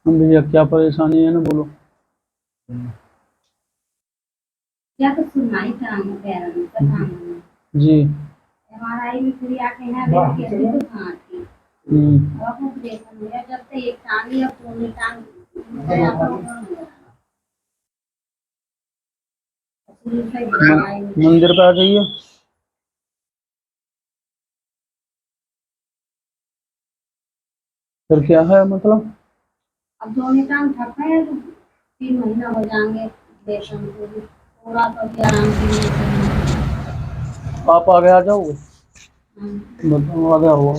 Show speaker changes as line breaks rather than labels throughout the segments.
भैया क्या परेशानी है ना, बोलो।
क्या तो सुनवाई करानी पैरों में पता
जी।
एमआरआई में पूरी आंखें हैं लेकिन कैसी तो कहाँ थी। अब ऑपरेशन हुआ जब से एक टांग या पूरी टांग
मंदिर पे आ जाइए। फिर क्या है मतलब?
अब दोनों टांग ठप है 3 महीना हो जाएंगे ऑपरेशन को भी पूरा तो भी आराम से
आप आगे आ जाओगे? बताओ आगे आओ।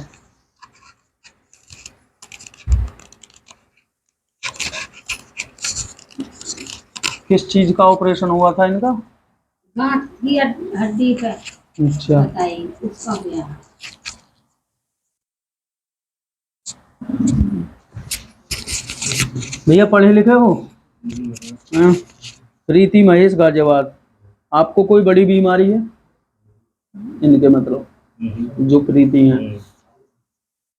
किस चीज का ऑपरेशन हुआ था इनका?
गांठ थी हड्डी पे।
अच्छा।
बताइए उसका गया।
भैया पढ़े लिखे हो? हाँ। प्रीति महेश गाजियाबाद। आपको कोई बड़ी बीमारी है इनके, मतलब जो प्रीति हैं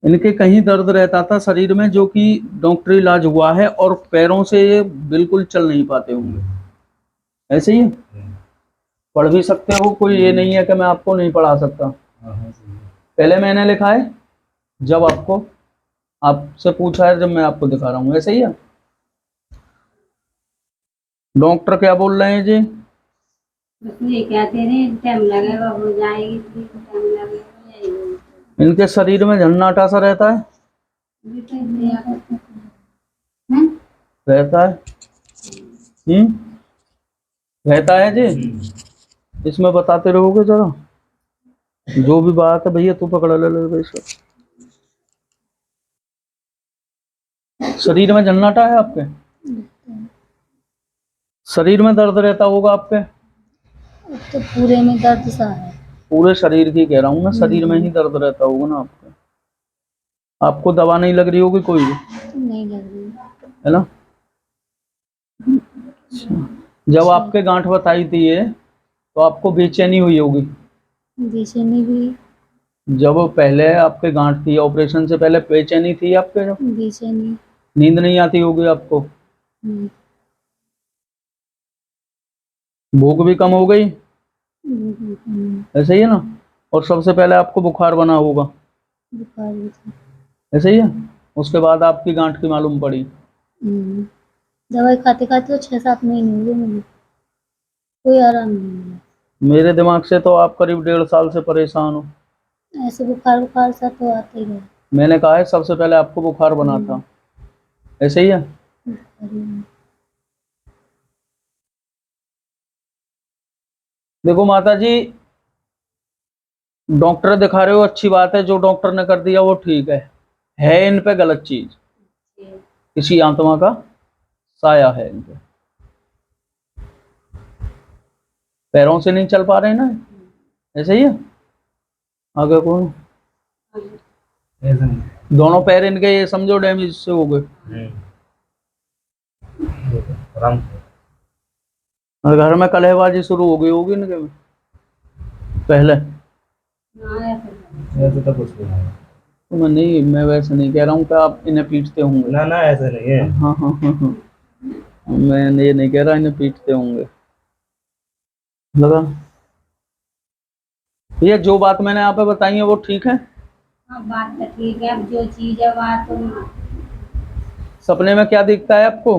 इनके कहीं दर्द रहता था शरीर में जो कि डॉक्टरी इलाज हुआ है, और पैरों से ये बिल्कुल चल नहीं पाते होंगे, ऐसे ही है? पढ़ भी सकते हो, कोई ये नहीं है कि मैं आपको नहीं पढ़ा सकता। पहले मैंने लिखा है जब आपको आपसे पूछा है, जब मैं आपको दिखा रहा हूँ, ऐसे ही है। डॉक्टर क्या बोल रहे हैं जी?
ये कहते हैं टाइम लगेगा हो जाएगी टाइम लगेगा।
इनके शरीर में झन्नाटा सा रहता है? रहता है। रहता है जी। इसमें बताते रहोगे जरा, जो भी बात है। भैया तू पकड़ ले भाई। शरीर में झन्नाटा है आपके? शरीर में दर्द रहता होगा आपके?
तो पूरे में दर्द सा है।
पूरे शरीर की कह रहा हूँ ना, शरीर में ही दर्द रहता होगा ना आपके। आपको दवा नहीं लग रही होगी कोई भी?
नहीं लग रही
है ना? जब आपके गांठ बताई थी ये, तो आपको बेचैनी हुई होगी?
बेचैनी भी।
जब पहले आपके गांठ थी ऑपरेशन से पहले, बेचैनी थी आपके? जब
बेचैनी,
नींद नहीं आती होगी आपको? भूख भी कम हो गई, ऐसे ही है ना? और सबसे पहले आपको बुखार बना होगा,
बुखार भी था।
ऐसे ही है? उसके बाद आपकी गांठ की मालूम पड़ी?
दवाई खाते खाते तो 6-7 महीने हुए मुझे, कोई आराम नहीं मिला।
मेरे दिमाग से तो आप करीब 1.5 साल से परेशान हो।
ऐसे बुखार बुखार सा तो आते ही है।
मैंने कहा है सबसे पहले आपको बुखार बना था, ऐसे ही है? देखो माता जी, डॉक्टर दिखा रहे हो, अच्छी बात है, जो डॉक्टर ने कर दिया वो ठीक है इन पे गलत चीज, किसी आत्मा का साया है इन पे। पैरों से नहीं चल पा रहे ना, ऐसे ही है? आगे कौन? दोनों पैर इनके ये समझो डैमेज से हो गए। और घर में कलहबाजी शुरू हो गई होगी इनके में पहले?
ऐसे तो कुछ नहीं है।
तो मैं वैसे नहीं कह रहा हूँ कि आप इन्हें पीटते होंगे।
ना ना ऐसा नहीं है।
हाँ हाँ हाँ हाँ, मैं ये नहीं कह रहा इन्हें पीटते होंगे। लगा भैया जो बात मैंने आप पे बताई है वो ठीक है?
हाँ बात तो ठीक है, अब जो चीज है बात तो
सपने में क्या दिखता है आपको?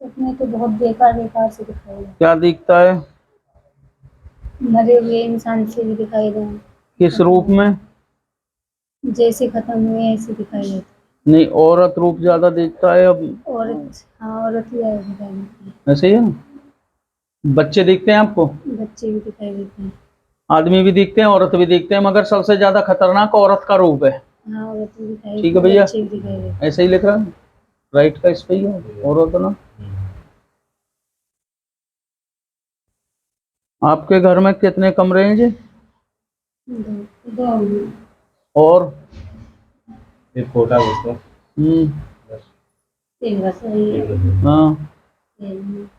उसमें तो बहुत बेकार बेकार से दिखाई दे,
क्या दिखता है?
मरे हुए इंसान से भी दिखाई दे,
किस रूप में?
जैसे खत्म हुए ऐसे दिखाई देते।
नहीं, औरत रूप ज्यादा दिखता है अब।
औरत, हाँ औरत ही ज्यादा दिखाई देती
ऐसे ही है ना? बच्चे दिखते हैं आपको?
है, बच्चे भी दिखाई देते हैं।
आदमी भी दिखते हैं, औरत भी दिखते हैं, मगर सबसे ज्यादा खतरनाक औरत का रूप है।
हाँ औरत भी दिखाई
ठीक है
देती है,
भैया,
बच्चे भी दिखाई देते
ऐसे ही लिख रहा है। राइट का इस पे ही है, औरत ना। आपके घर में कितने कमरे हैं जी?
हैं। दो
और
एक छोटा बच्चा, बस।
एक रसोई है,
एक बच्चा।
हाँ,
एक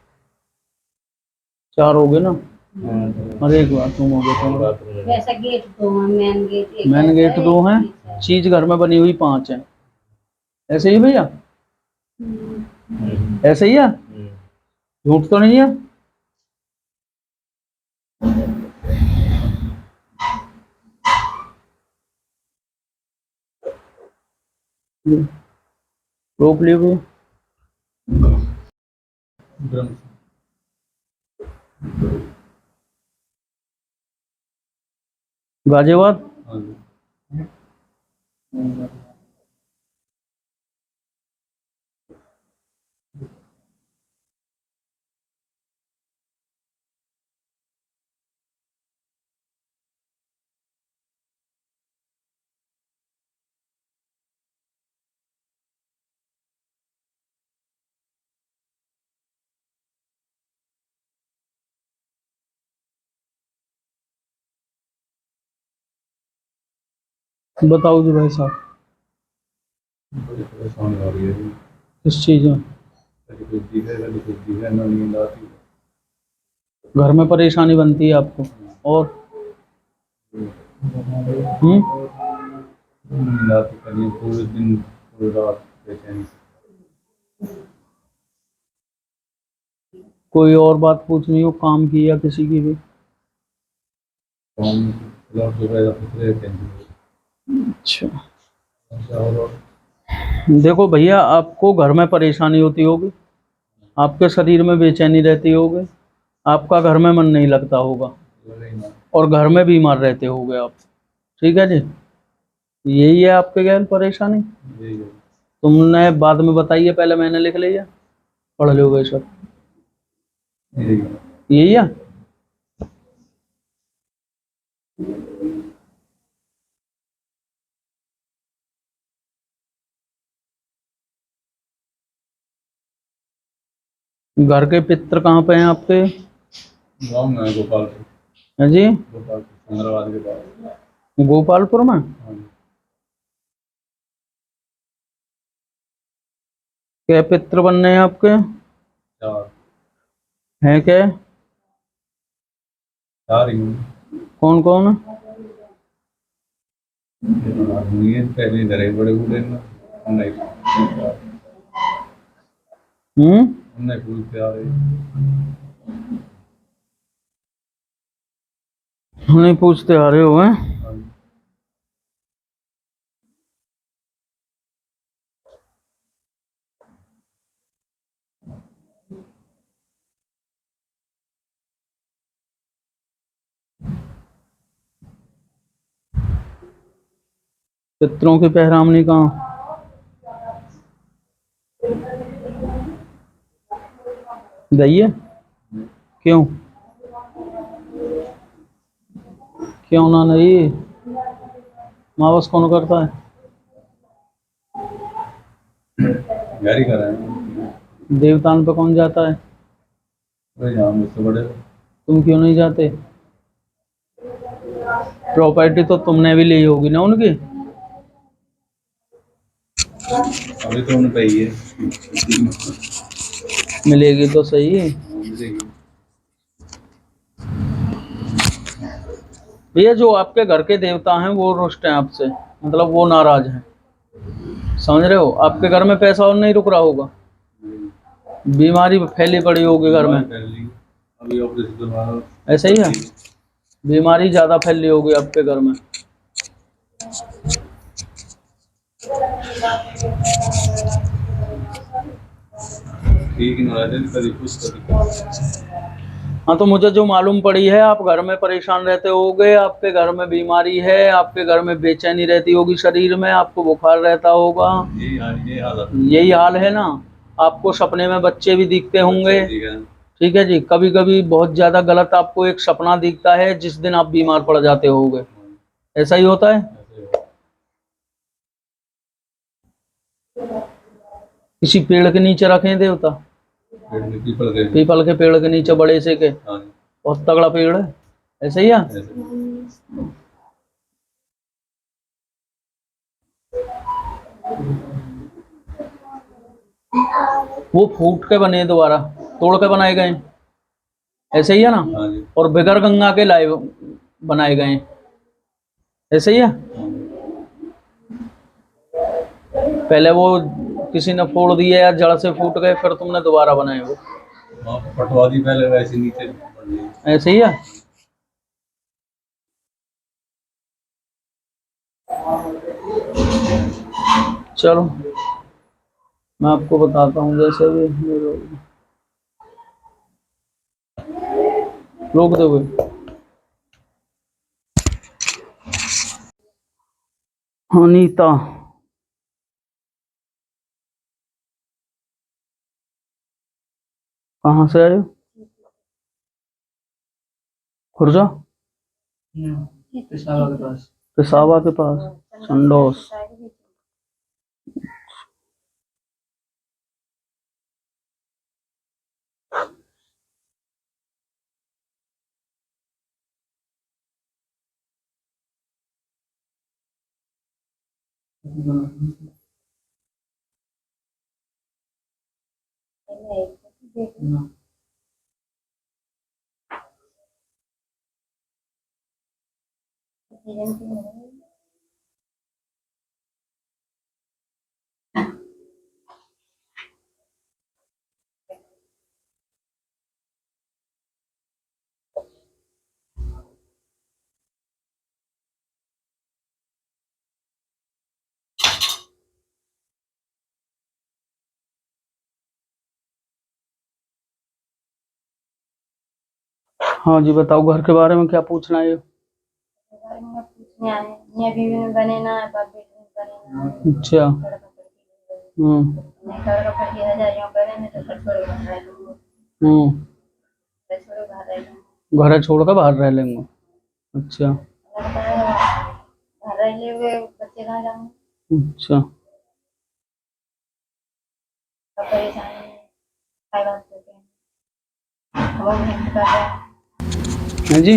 4 हो गए ना।
हाँ,
और एक बाथरूम हो गया।
बाथरूम है।
वैसा गेट दो है, मेन गेट एक
मेन
ऐसा
गेट
है,
2
एक
हैं,
पीछे है।
चीज घर में बनी हुई 5 है। ऐसे ही भैया? ऐसे ही है? झूठ तो नहीं है? रोक लियो भैया। गाजियाबाद। बताओ जी भाई साहब,
बड़ी परेशानी हो रही है।
किस चीज में?
कभी कुछ दिखे, कभी कुछ दिखे, ना नींद आती है।
घर में परेशानी बनती है आपको? और
नींद आती कभी पूरे दिन, पूरी रात बेचैनी।
कोई और बात पूछनी हो काम की या किसी की भी?
काम खिलाफ जो रहेगा दूसरे टेंशन।
अच्छा,
और
देखो भैया, आपको घर में परेशानी होती होगी, आपके शरीर में बेचैनी रहती होगी, आपका घर में मन नहीं लगता होगा, और घर में बीमार रहते होगे आप। ठीक है जी, यही है आपके गैर परेशानी।
यही है।
तुमने बाद में बताई है, पहले मैंने लिख लिया, पढ़ लोगे सब।
यही है।
यही है। घर के पित्र कहाँ पे हैं आपके?
गाँव में है, गोपालपुर।
हैं जी?
गोपालपुर सिकंदराबाद के पास।
गोपालपुर में?
हाँ जी।
क्या पित्र बनने हैं आपके?
4
हैं क्या?
4 ही हैं।
कौन कौन?
आदमी है, पहले इधर बड़े बूढ़े ना, नहीं
हम्म,
नहीं पूछते आ रहे।
नहीं पूछते आ रहे हो हैं?
हाँ जी।
पितरों की पहरामनी कहाँ? गई है? क्यों? क्यों ना नहीं? मावस कौन करता है?
घर ही करा है।
देवतान पे कौन जाता है?
वही जहाँ मुझसे बड़े।
तुम क्यों नहीं जाते? प्रॉपर्टी तो तुमने भी ली होगी ना उनकी?
अभी तो उन्हें पे ही है।
मिलेगी तो सही।
मिलेगी।
भैया जो आपके घर के देवता हैं वो रुष्ट हैं आपसे, मतलब वो नाराज हैं, समझ रहे हो? आपके घर में पैसा और नहीं रुक रहा होगा, बीमारी फैली पड़ी होगी घर में।
अभी ऑपरेशन करवाना।
ऐसा ही है? बीमारी ज्यादा फैली होगी आपके घर में।
ठीक ही नहीं रहते कभी कुछ कभी।
हाँ, तो मुझे जो मालूम पड़ी है, आप घर में परेशान रहते होगे, आपके घर में बीमारी है, आपके घर में बेचैनी रहती होगी, शरीर में आपको बुखार रहता होगा। यही हाल है ना। आपको सपने में बच्चे भी दिखते होंगे। ठीक है जी। कभी कभी बहुत ज्यादा गलत आपको एक सपना दिखता है जिस दिन आप बीमार पड़ जाते होगे। ऐसा ही होता है। किसी पेड़ के नीचे रखें देवता, पीपल के पेड़ के नीचे, बड़े से के, बहुत तगड़ा पेड़ है। ऐसे ही है। वो फूट के बने, दोबारा तोड़ के बनाए गए, ऐसे ही है ना। और बिगर गंगा के लाए बनाए गए, ऐसे ही है। पहले वो किसी ने फोड़ दिए या जड़ से फूट गए, फिर तुमने दोबारा बनाए वो।
पटवा दी पहले, वैसे नीचे
ऐसे ही है। चलो मैं आपको बताता हूँ, जैसे भी रोक दोगे। अनीता, कहाँ से आए हो? खुर्जा, पेशावा के पास, संडोस। हाँ जी, बताओ घर के बारे में क्या पूछना है? अच्छा। घर छोड़ कर बाहर रह लेंगे। अच्छा। अच्छा। है जी।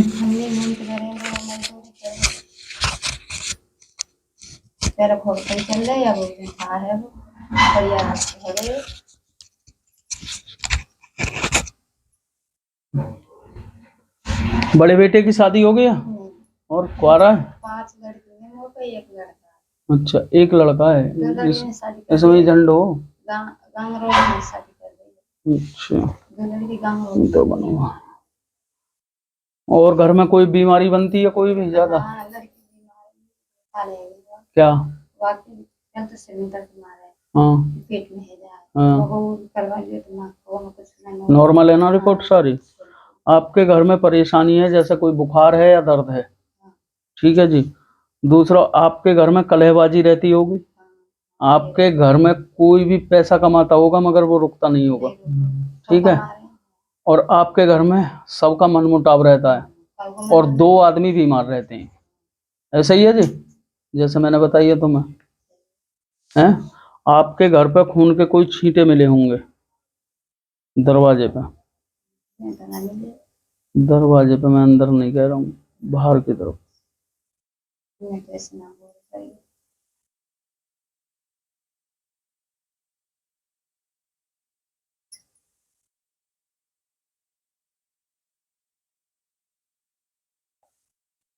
बड़े बेटे की शादी हो गया और कुआरा है?
5 लड़के हैं, वो तो एक लड़का।
अच्छा, एक लड़का है। इसमें झंडो
गांग रोड में शादी कर रही है।
अच्छा, तो बनूंगा। और घर में कोई बीमारी बनती है कोई भी ज्यादा? क्या? हाँ,
पेट में है,
नॉर्मल है ना रिपोर्ट सारी? आपके घर में परेशानी है, जैसे कोई बुखार है या दर्द है? ठीक है जी। दूसरा, आपके घर में कलहबाजी रहती होगी। आपके घर में कोई भी पैसा कमाता होगा मगर वो रुकता नहीं होगा। ठीक है। और आपके घर में सबका मनमुटाव रहता है और 2 आदमी बीमार रहते हैं। ऐसा ही है जी, जैसे मैंने बताया तुम्हें। हैं? आपके घर पे खून के कोई छींटे मिले होंगे दरवाजे पे। दरवाजे पे, मैं अंदर नहीं कह रहा हूँ, बाहर की तरफ।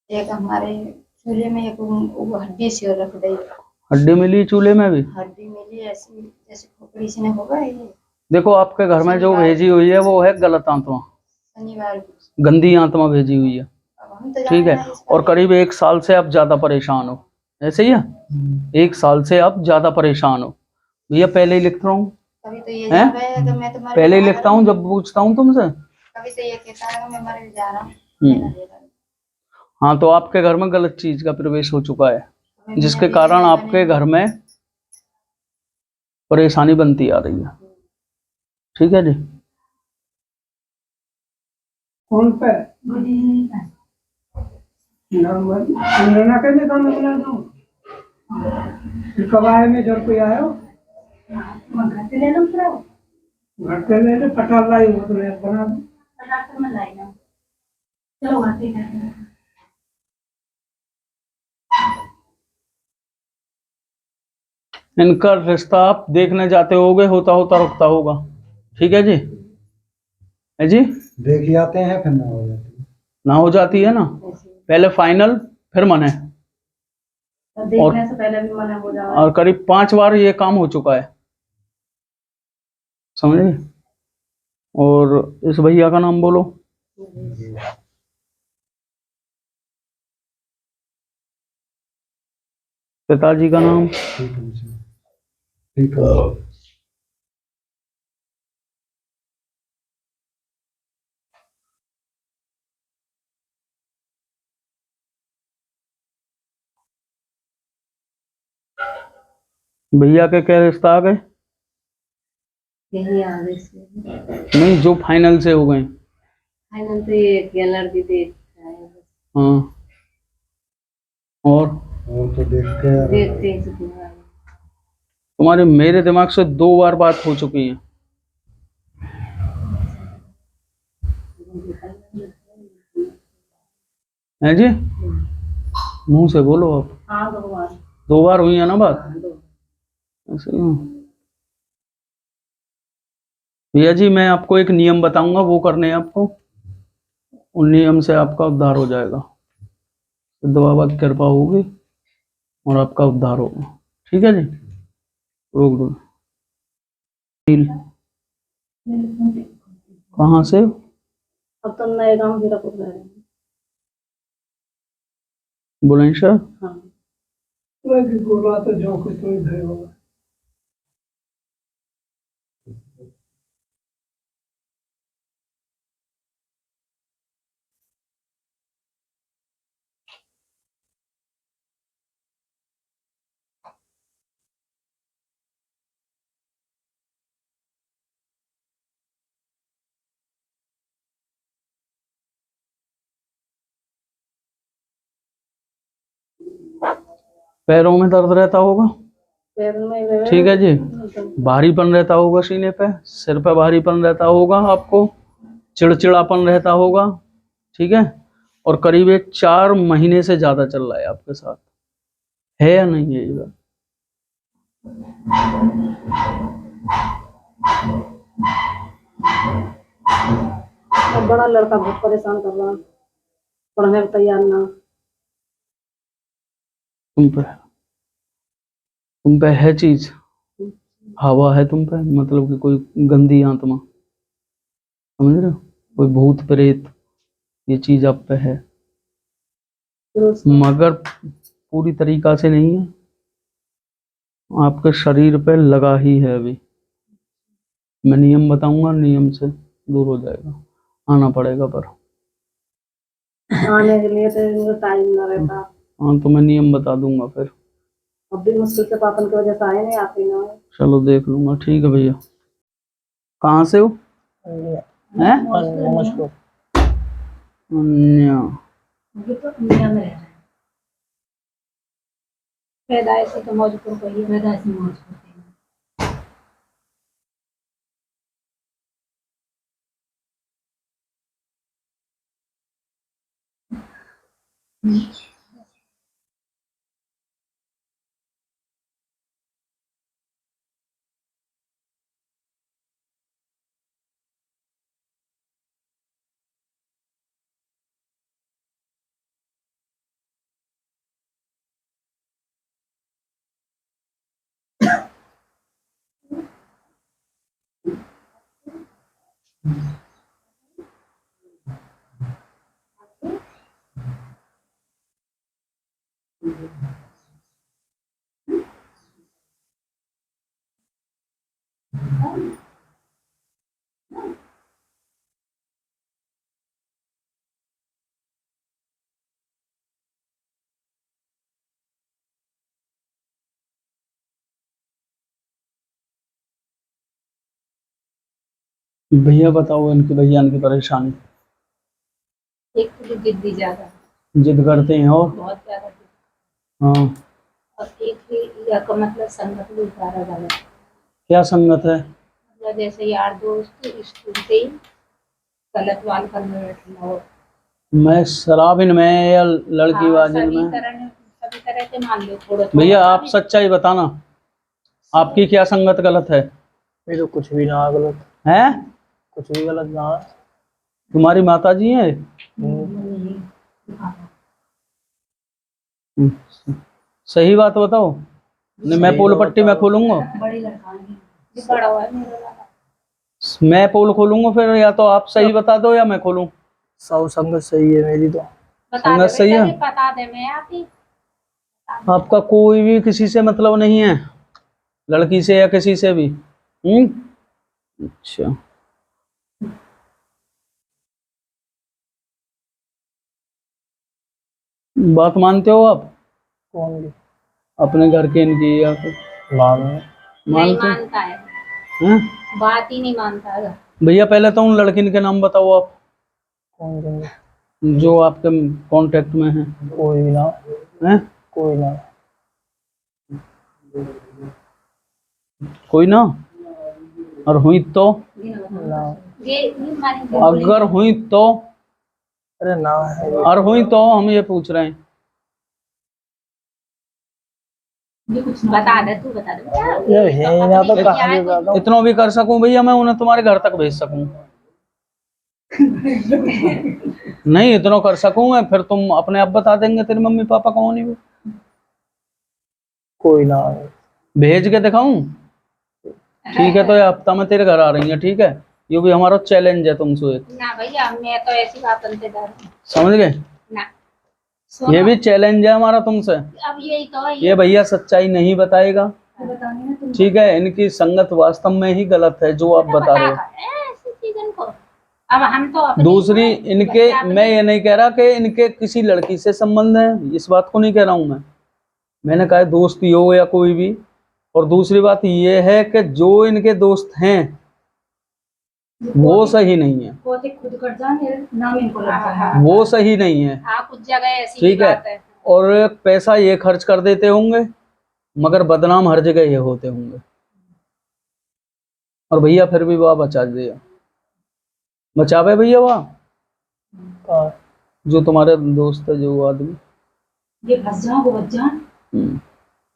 एक हमारे चूल्हे में एक वो हड्डी सी रख दी।
हड्डी मिली चूल्हे में भी?
हड्डी मिली ऐसी जैसे खोपड़ी से न होगा ये।
देखो आपके घर में जो भेजी हुई है वो है गलत आत्मा,
शनिवार
गंदी आत्मा भेजी हुई है।
हम तो
ठीक है,
जाना है
और करीब 1 साल से आप ज्यादा परेशान हो, ऐसे ही है? 1 साल से आप ज्यादा परेशान हो। भैया पहले ही लिखता हूँ,
कभी तो ये
हैं?
जा रहा है कि मैं तो मर
पहले ही
जा
लिखता
रहा
हूँ
हूँ,
जब पूछता हूँ तुमसे।
कभी तो ये कहता है कि मैं मर जा रहा हूँ,
हम्म।
मेरा दे रहा है।
हाँ, तो आपके घर में गलत चीज का प्रवेश हो चुका है,
मैं
जिसके
बिना
कारण
देखे
आपके घर में परेशानी बनती आ रही है। ठीक है जी।
कौन पे ना कहने का मैं बोला दूं कब आए में जब कोई आयो
घर से ले लो फिर
घर पे ले ले पटाल लाई हो तो मैं बना दूं
डॉक्टर में लाई ना, चलो घर से कर
इनका रिश्ता आप देखने जाते होगे, होता होता रुकता होगा। ठीक है जी, है जी?
देख आते हैं फिर ना हो जाती है।
ना हो जाती है ना, पहले फाइनल फिर मने,
देखने से पहले भी मना हो जाए।
और करीब 5 बार ये काम हो चुका है, समझे? और इस भैया का नाम बोलो। पिताजी का नाम?
ठीक है।
भैया के क्या रिश्ता आ गए?
यही आगे से
नहीं, जो फाइनल से हो गए।
फाइनल तो ये क्या लड़की देख
हाँ, और
और तो देखते हैं
देखते ही सुखी
तुम्हारे मेरे दिमाग से 2 बार बात हो चुकी है। हैं जी? मुंह से बोलो आप।
हाँ भगवान
2 बार हुई है ना बात? ऐसे ही। भैया जी, मैं आपको एक नियम बताऊंगा, वो करने हैं आपको। उन नियम से आपका उद्धार हो जाएगा, सिद्ध बाबा की कृपा होगी और आपका उद्धार होगा। ठीक है जी? रोक दो। कहाँ से?
अब तो नए गांव भी रखो रहे हैं।
बुलंदशहर?
हाँ
मैं भी बोला तो जो कुछ तो इधर होगा
पैरों में दर्द रहता होगा?
पैर में
ठीक है जी। भारीपन रहता होगा सीने पे, सिर पे भारीपन रहता होगा आपको, चिड़चिड़ापन रहता होगा। ठीक है, और करीब एक 4 महीने से ज्यादा चल रहा है आपके साथ, है या नहीं है ये बात?
अब बड़ा लड़का बहुत परेशान कर रहा, पढ़ने को तैयार ना।
तुम पे है चीज, हवा है तुम पे, मतलब कि कोई गंदी आत्मा, समझ रहे हो? कोई भूत प्रेत, ये चीज आप पे है, मगर पूरी तरीका से नहीं है, आपके शरीर पे लगा ही है अभी। मैं नियम बताऊंगा, नियम से दूर हो जाएगा, आना पड़ेगा पर।
आने के लिए तो टाइम ना रहता।
हाँ, तो मैं नियम बता दूंगा फिर।
अब भी मुश्किल से पापन की वजह से आए नहीं, आते ना।
चलो देख लूंगा, ठीक है भैया। कहाँ से हो? हैं?
नमस्कार
अन्या।
तो दुनिया में रह रहे हैं। पैदाइश तो मौजपुर को ही पैदाइश मौजपुर
भैया बताओ इनकी भैया की परेशानी।
एक तो जिद्दी ज्यादा,
जिद करते हैं और
बहुत ज्यादा जिद।
हाँ,
और एक ही या का मतलब संगत भी सारा गलत।
क्या संगत है?
मतलब जैसे यार दोस्त स्कूल से ही गलत वाल करने बैठना हो।
मैं शराबिन में या लड़की बाजिन में?
सभी तरह से मान लो थोड़ा
भैया आप सच्चाई बताना, आपकी क्या संगत गलत है?
ये तो कुछ भी ना गलत
है?
कुछ भी गलत ना है।
तुम्हारी माता जी हैं? सही बात बताओ, नहीं मैं पोल पट्टी में खोलूंगा।
बड़ी लड़काएंगी ये बड़ा हुआ है मेरा वाला।
मैं पोल खोलूंगा फिर, या तो आप सही बता दो या मैं खोलूं।
सब संगत सही है मेरी तो।
बता
संगत
दे
सही
बेटा,
है?
ये बता दे मैं आती।
आपका कोई भी किसी से मतलब नहीं है, लड़की से या किसी से भी? अच्छा, बात मानते हो आप
कौन भी
अपने घर के इनकी या फिर
मानो
नहीं
मानते
मानता है,
हैं?
बात ही नहीं मानता है।
भैया पहले तो उन लड़किन के नाम बताओ आप,
कौन देंगे?
जो आपके कांटेक्ट में है।
कोई भी ना,
हैं?
कोई ना।
कोई ना? और हुई तो?
ना
ये मानेंगे।
अगर हुई तो?
अरे ना है
और हुई तो हम ये पूछ रहे हैं।
ये कुछ बता दे, तू बता दे।
ये है ही ना तो कहाँ से बताता हूँ।
इतना भी कर सकूं भैया मैं, उन्हें तुम्हारे घर तक भेज सकूं? नहीं इतना कर सकूं मैं, फिर तुम अपने आप बता देंगे तेरे मम्मी पापा कौन है वो।
कोई ना है।
भेज के दिखाऊं? ठीक है, तो ये हफ्ता में तेरे घर आ रही है, ठीक है? ये भी हमारा चैलेंज है तुमसे एक।
ना भैया मैं तो ऐसी बात अंतेदार हूँ।
समझ गए?
ना
ये भी चैलेंज है हमारा तुमसे।
अब यही तो है,
ये भैया सच्चाई नहीं बताएगा,
बतानी ना तुम।
ठीक है? इनकी संगत वास्तव में ही गलत है जो आप बता रहे हो।
ऐसी चीजों को अब हम तो अपनी
दूसरी, इनके मैं ये नहीं कह रहा कि इनके किसी लड़की से संबंध है, इस बात को नहीं कह रहा हूं मैं। मैंने कहा दोस्ती हो या कोई भी। और दूसरी बात ये है कि जो इनके दोस्त हैं वो सही नहीं है,
खुद कर जाए नाम इनको लग जाए।
वो सही नहीं है,
हाँ कुछ जगह ऐसी
ठीक
भी
है?
बात है।
और पैसा ये खर्च कर देते होंगे मगर बदनाम हर जगह ये होते होंगे। और भैया फिर भी वाह बचा दिया, बचावे भैया वाह।
हाँ,
जो तुम्हारे दोस्त है जो आदमी,
ये बच जाओ वो बच जाओ।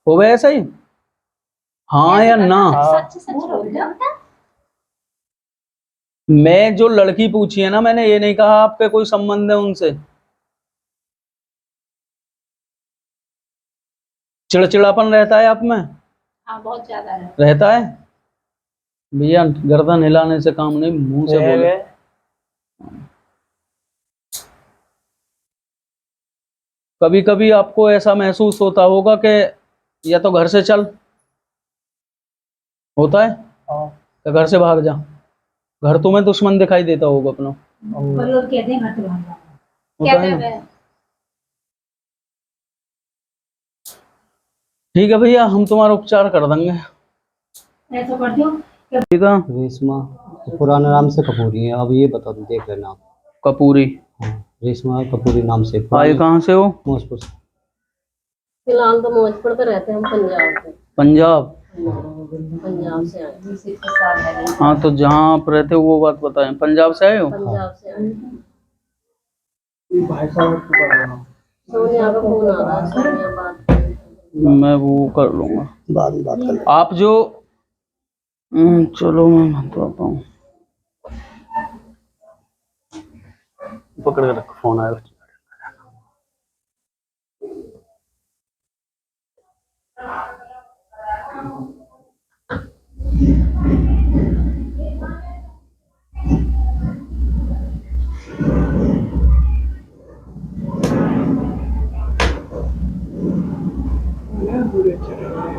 हो गया ऐसा ही? हाँ या ना?
सच सच बोल जाओ।
मैं जो लड़की पूछी है ना, मैंने ये नहीं कहा आपके कोई संबंध है उनसे। चिड़चिड़ापन रहता है आप में?
हाँ बहुत ज्यादा है।
रहता है भैया, गर्दन हिलाने से काम नहीं, मुंह से
रह
बोले।
गए।
कभी कभी आपको ऐसा महसूस होता होगा कि या तो घर से चल, होता है,
हाँ,
या घर से भाग जा। घर तुम्हें दुश्मन दिखाई देता होगा अपना,
और कहते हैं घर से भाग जाओ।
होता
कहते
है ना?
हैं
ठीक है भैया, हम तुम्हारा उपचार कर देंगे।
ऐसा कर दो।
ठीक है।
रेशमा पुराने नाम से कपूरी है, अब ये बता दो, देख लेना आप।
कपूरी?
हाँ, रेशमा कपूरी नाम से।
आए कहाँ से हो?
मौजपुर से।
फिलहाल तो मौजपुर पे रहते हैं हम, पंजाब से।
पंजाब?
पंजाब से आए।
हाँ तो जहाँ आप रहते हो वो बात बताएं, पंजाब से आए हो?
पंजाब से आए।
भाई साहब को पढ़ा रहा हूँ।
सोनिया का फोन आ रहा है, सोनिया बात
मैं वो कर लूंगा
बाद में बात कर लेंगे।
आप जो चलो मैं बताता हूँ। पकड़ के रखो, फोन आया।
बुरे चले गए।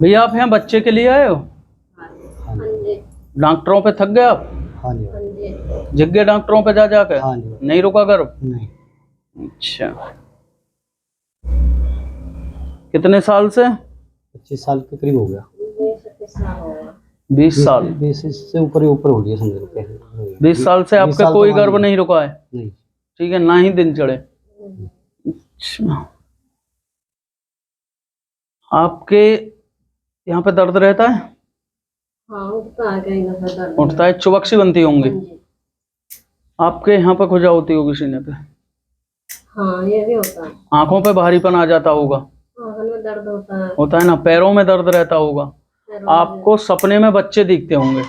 भैया आप यहाँ बच्चे के लिए आए हो?
हाँ जी।
डॉक्टरों पे थक गए आप?
हाँ जी।
हाँ जी।
जग गए डॉक्टरों पे जा जाकर?
हाँ जी।
नहीं रुका गर्भ?
नहीं।
अच्छा, कितने साल से?
25 साल के करीब हो गया।
20 साल हो गया।
20 साल?
20 से ऊपर ही ऊपर हो गया समझ लो।
20 साल से
20
आपका
साल
कोई
तो
गर्भ
मान
नहीं रुका है?
नहीं।
ठीक है, ना ही दिन चढ़े। अच्छा, आपके यहाँ पे दर्द रहता है?
हाँ, उठता है कहीं ना दर्द।
उठता है, चुबक सी बनती होंगी?
हाँ जी।
आपके यहाँ पे खुजा होती होगी सीने पे?
हाँ, ये भी होता है।
आंखों पे भारीपन आ जाता होगा?
आंखों में दर्द होता है।
होता है ना? पैरों में दर्द रहता होगा?
पैरों में।
आपको सपने में बच्चे दिखते होंगे?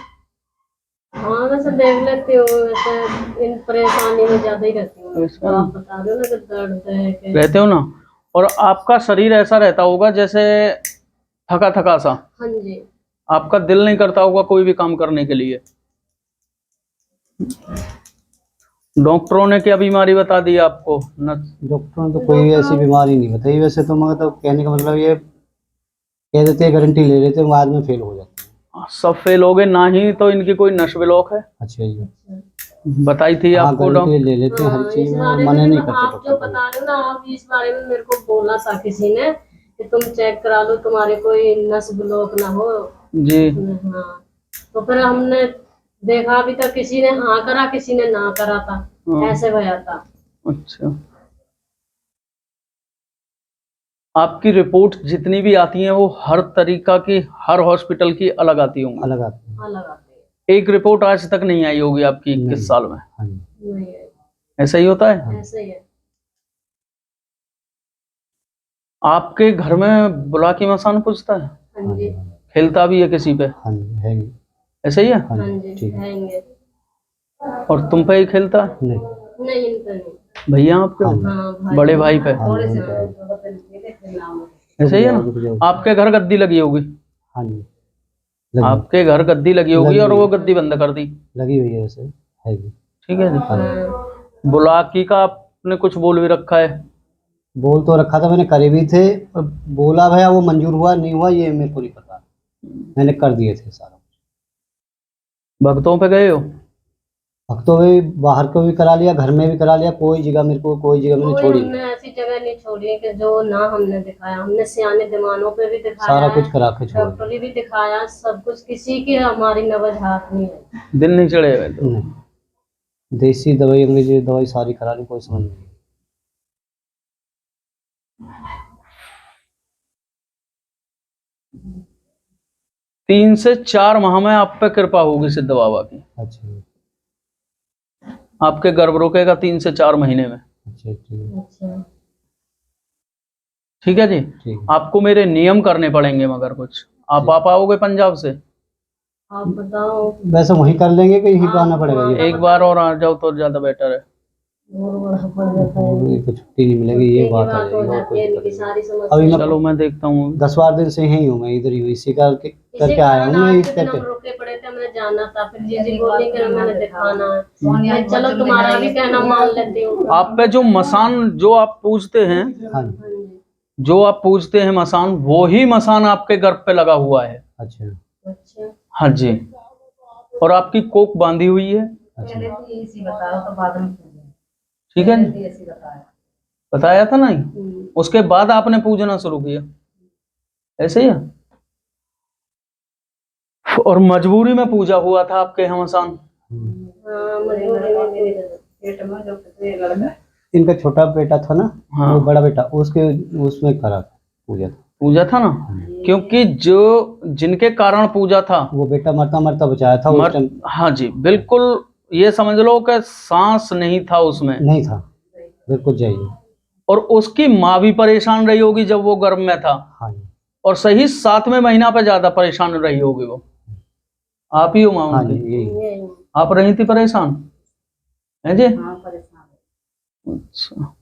हाँ, वैसे देख लेती हूँ, वैसे इन परेशानी में ज्यादा ही रहती हूँ।
इसमें?
तो आप बता रहे हो ना कि दर्द है कि।
रहते हो ना? और आपका शरीर ऐसा रहता होगा जैसे थका थका सा?
हाँ जी।
आपका दिल नहीं करता होगा कोई भी काम करने के लिए? डॉक्टरों ने क्या बीमारी बता दी आपको?
डॉक्टरों ने तो कोई ऐसी बीमारी नहीं बताई वैसे तो, मगर तो कहने का मतलब ये कह देते हैं, गारंटी ले लेते हैं, बाद में फेल हो जाते हैं।
सब फेल हो गए? ना ही तो इनकी कोई नस ब्लॉक है?
अच्छा जी।
बताई थी
हाँ,
आपको
गारंटी
डॉक्टर?
ले लेते हैं हर
हाँ,
चीज
इस
में,
बारे
मना
में
नहीं
आप
करते
जो
डॉक्टर।
बता रहे हो ना, आप इस बारे में मेरे को बोला था किसी ने कि तुम चेक करा लो, तुम्हारे कोई नस ब्लॉक ना हो
जी।
हाँ, तो फिर हमने देखा, अभी तक किसी ने हाँ करा, किसी ने ना करा था।
हाँ।
ऐसे भया था।
अच्छा, आपकी रिपोर्ट जितनी भी आती हैं वो हर तरीका की, हर हॉस्पिटल की अलग आती होंगी?
अलग आते हैं।
अलग आते
एक रिपोर्ट आज तक नहीं आई होगी आपकी 21 साल में?
हाँ जी।
हैं। नहीं है,
ऐसा ही होता है?
ऐसे ही है।
आपके घर में बुला की मसान पूछता है?
हाँ जी।
हाँ जी।
खेलता भी है किसी पे?
हाँ जी, है जी।
ऐसा ही है?
हाँ
हाँ
जी,
जी,
ठीक है।
रहेंगे।
और तुम पे ही खेलता है?
नहीं।
नहीं, इन पे नहीं।
भैया आपके?
हाँ जी।
हाँ, भाई।
बड़े भाई पे?
हाँ जी।
ऐसा ही है ना? आपके घर गद्दी लगी होगी?
हाँ जी, लगी
आपके घर गद्दी लगी होगी
लगी
और वो
हुई।
गद्दी बंद कर दी?
लगी हुई है वैसे, है जी।
ठीक है जी।
हाँ।
बुलाकी का आपने कुछ बोल भी रखा है?
बोल तो रखा था मैंने, करे भी थे, पर बोला भैया वो मंजूर हुआ नहीं हुआ ये मेरे को नहीं पता, मैंने कर दिए थे सारा।
भक्तों पे गए हो?
भक्तों में बाहर को भी करा लिया, घर में भी करा लिया, कोई जगह मेरे को, कोई जगह मैंने
कोई
छोड़ी
हमने
नहीं।
ऐसी जगह नहीं छोड़ी कि जो ना हमने दिखाया। हमने सियाने दिमानों पे भी दिखाया
सारा
है,
कुछ करा के छोड़ दिया।
डॉक्टरी भी दिखाया, सब कुछ। किसी की हमारी नबज हाथ नहीं है।
दिन नहीं चढ़े हुए तो?
नहीं, देसी दवाई अंग्रेजी दवाई सारी करा ली, कोई समझ नहीं।
3 से 4 माह में आप पे कृपा होगी सिद्ध बाबा की।
अच्छा।
आपके गर्भ रुकेगा 3 से 4 महीने में।
अच्छा, ठीक है।
अच्छा।
ठीक है जी।
ठीक है।
आपको मेरे नियम करने पड़ेंगे मगर कुछ। आप आ पाओगे पंजाब से?
आप बताओ।
वैसे वहीं कर लेंगे कि यहीं पे आना पड़ेगा? ये
एक बार और आ जाओ तो ज्यादा बेटर है।
और बड़ा पड़ जाता है।
ये तो छुट्टी नहीं मिलेगी, ये बात आ
हो
जाएगी और
जाती
कोई
है,
दिक्कत
इनकी
नहीं।
सारी
अभी
समस्या।
चलो मैं देखता हूँ।
10-12 दिन से यहीं हूँ मैं, इधर ही हूँ, इसी करके
इसी
आया हूँ
कारण
मैं
आज
इस
के दिन
करके।
हम रुके पड़े थे, हमने जाना था, फिर जीजी बोली कि मैंने दिखाना है। मैं चलो तुम्हारा भी कहना मान लेती हूँ।
आप पे जो मसान जो आप पूजते हैं,
हाँ जी।
हाँ जी।
जो आप पूजते हैं मसान, वो ही मसान आपके गर्भ पे लगा हुआ है।
अच्छा।
अच्छा।
हाँ जी। और आपकी कोक बांधी हुई है।
अच्छा।
ठीक है, बताया था नहीं? उसके बाद आपने पूजना शुरू किया, ऐसे ही है? और मजबूरी में पूजा हुआ था आपके यहाँ मसान?
हाँ, मजबूरी में भी।
इनका छोटा बेटा था ना,
हाँ।
वो बड़ा बेटा, उसके उसमें करा था, पूजा था।
पूजा था ना? क्योंकि जो जिनके कारण पूजा था
वो बेटा मरता मरता बचाया था उस टाइम।
हाँ जी, बिल्कुल। ये समझ लो कि सांस नहीं था उसमें।
नहीं था, बिल्कुल चाहिए।
और उसकी माँ भी परेशान रही होगी जब वो गर्भ में था।
हाँ जी।
और सही 7वें महीना पे ज्यादा परेशान रही होगी वो। आप ही हो माँ
हाँ जी,
उनकी?
यही।
आप रही थी परेशान, है जी?
हाँ, परेशान।
अच्छा,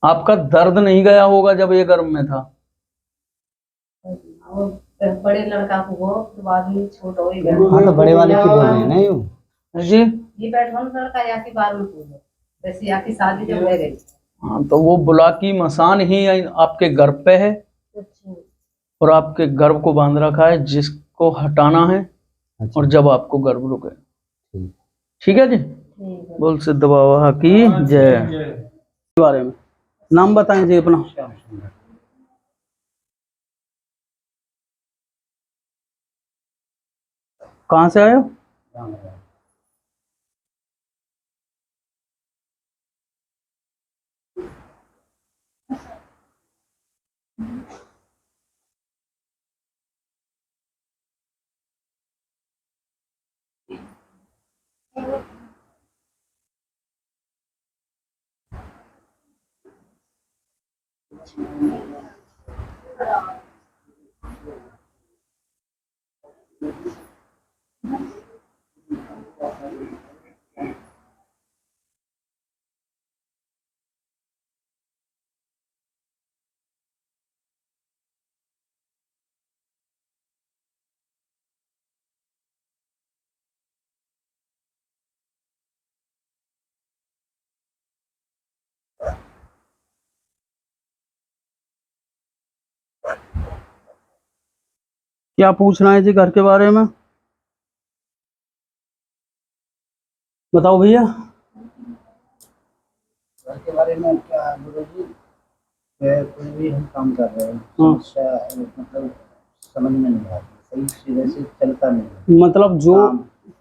आपका दर्द नहीं गया होगा जब ये गर्भ में था?
बड़े लड़का को वो तो बाद में छोटा हो ही गया।
हाँ, तो बड़े वाले की बोल रहे हैं ना यूं।
जी।
ये पेट्रोल लड़का या की बार में पूछो।
वैसे आपकी शादी जब रह गई
हाँ, तो वो बुलाकी मसान ही आपके गर्भ पे है
अच्छा
और आपके गर्भ को बांध रखा है, जिसको हटाना है
अच्छा
और जब आपको गर्भ रुके।
ठीक।
ठीक है जी।
ठीक है।
बोल सिद्ध बाबा की जय। के बारे में नाम बताएं जी अपना। कहाँ से आए हो? क्या पूछना है जी घर के बारे में? बताओ भैया।
घर के बारे में क्या गुरु जी, कोई भी हम काम कर रहे हैं
हाँ।
समस्या मतलब समझ में नहीं आती, सही सीधे से चलता नहीं।
मतलब जो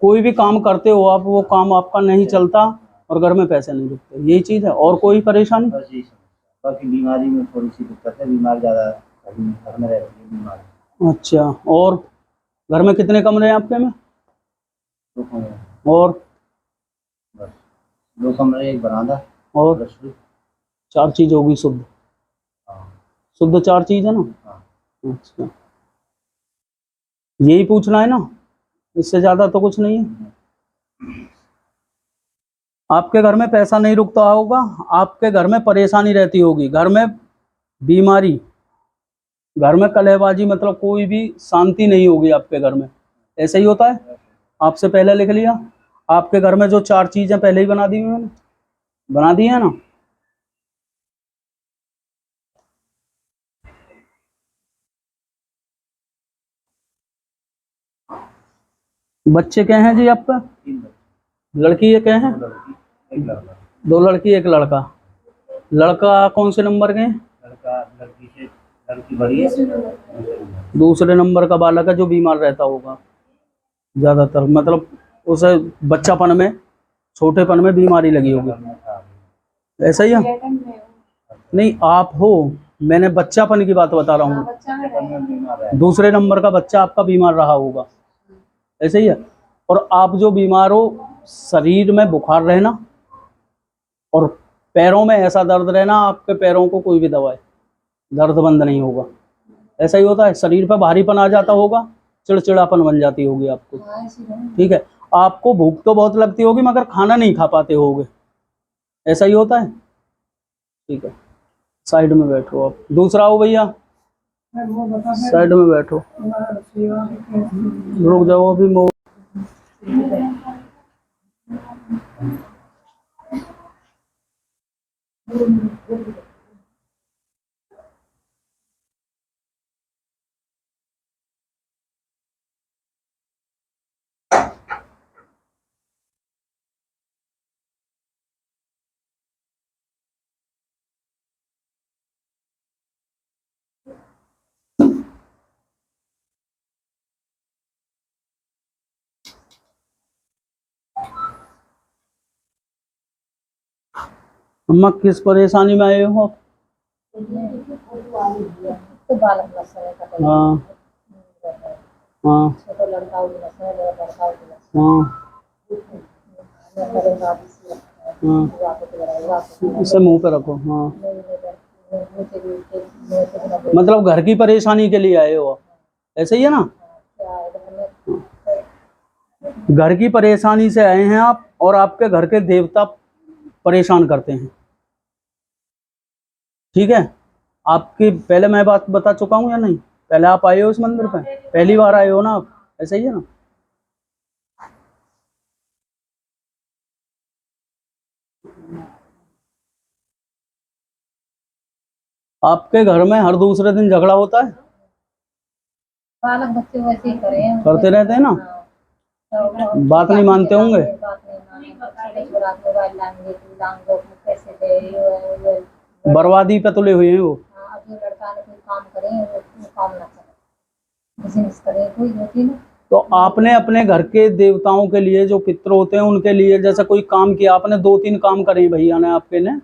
कोई भी काम करते हो आप, वो काम आपका नहीं चलता और घर में पैसे नहीं रुकते, यही चीज है। और कोई परेशानी?
बस यही समस्या। बाकी बीमारी में थोड़ी सी दिक्कत है, बीमार ज़्यादा घर में रहती है बीमार।
अच्छा, और घर में कितने कमरे हैं आपके में?
2 कमरे,
और
बस 2 कमरे, एक बरामदा
और
रसोई।
4 चीज होगी शुद्ध।
हाँ
शुद्ध 4 चीज है ना?
हाँ।
अच्छा, यही पूछना है ना, इससे ज्यादा तो कुछ नहीं है। आपके घर में पैसा नहीं रुकता होगा, आपके घर में परेशानी रहती होगी, घर में बीमारी, घर में कलहबाजी, मतलब कोई भी शांति नहीं होगी आपके घर में। ऐसा ही होता है। आपसे पहले लिख लिया। आपके घर में जो 4 चीजें पहले ही बना दी हुई मैंने, बना दी है ना? बच्चे क्या हैं जी आपका?
3 बच्चे,
लड़की ये क्या है?
2 लड़की 1 लड़का।
2 लड़की 1 लड़का। लड़का कौन से नंबर के हैं?
लड़का लड़की से लड़की बड़ी है,
दूसरे नंबर का बालक है, जो बीमार रहता होगा ज्यादातर, मतलब उसे बच्चापन में, छोटेपन में बीमारी लगी होगी। ऐसा ही है? नहीं, आप हो, मैंने बच्चापन की बात बता रहा हूँ।
बीमार है।
दूसरे नंबर का बच्चा आपका बीमार रहा होगा, ऐसे ही है। और आप जो बीमार हो, शरीर में बुखार रहना और पैरों में ऐसा दर्द रहना, आपके पैरों को कोई भी दवाई दर्द बंद नहीं होगा। ऐसा ही होता है। शरीर पर भारीपन आ जाता होगा, चिड़चिड़ापन बन जाती होगी आपको। ठीक है। आपको भूख तो बहुत लगती होगी, मगर खाना नहीं खा पाते होगे, ऐसा ही होता है। ठीक है, साइड में बैठो आप। दूसरा हो भैया,
वो बता दें
साइड में बैठो।
सेवा के
रुक जाओ अभी अम्मा, किस परेशानी में आए हो आप?
तो बालक बस है का
हाँ हाँ
छोटा लड़का उधर है, बड़ा लड़का उधर है।
हाँ
मेरे दादी से
हाँ, इसे मुंह पे रखो। हाँ, मतलब घर की परेशानी के लिए आए हो आप, ऐसे ही है ना? घर की परेशानी से आए हैं आप, और आपके घर के देवता परेशान करते हैं। ठीक है। आपकी पहले मैं बात बता चुका हूँ या नहीं? पहले आप आए हो इस मंदिर पे, पहली बार आए हो ना आप, ऐसा ही है ना? आपके घर में हर दूसरे दिन झगड़ा होता है?
बालक बच्चे वैसे ही करे हैं।
करते रहते हैं ना?
तो
बात नहीं मानते होंगे?
बात नहीं माने, छोटे रात मोबाइल लाएंगे, कैसे दे वो
बर्बादी पे तुले हुए हैं वो।
अब जो लड़का ने कोई काम करे वो काम ना करे, बिजनेस करे, कोई होती ना।
तो आपने अपने घर के देवताओं के लिए, जो पितृ होते हैं उनके लिए, जैसे कोई काम किया आपने, 2-3 काम करे भैया ने आपके ने,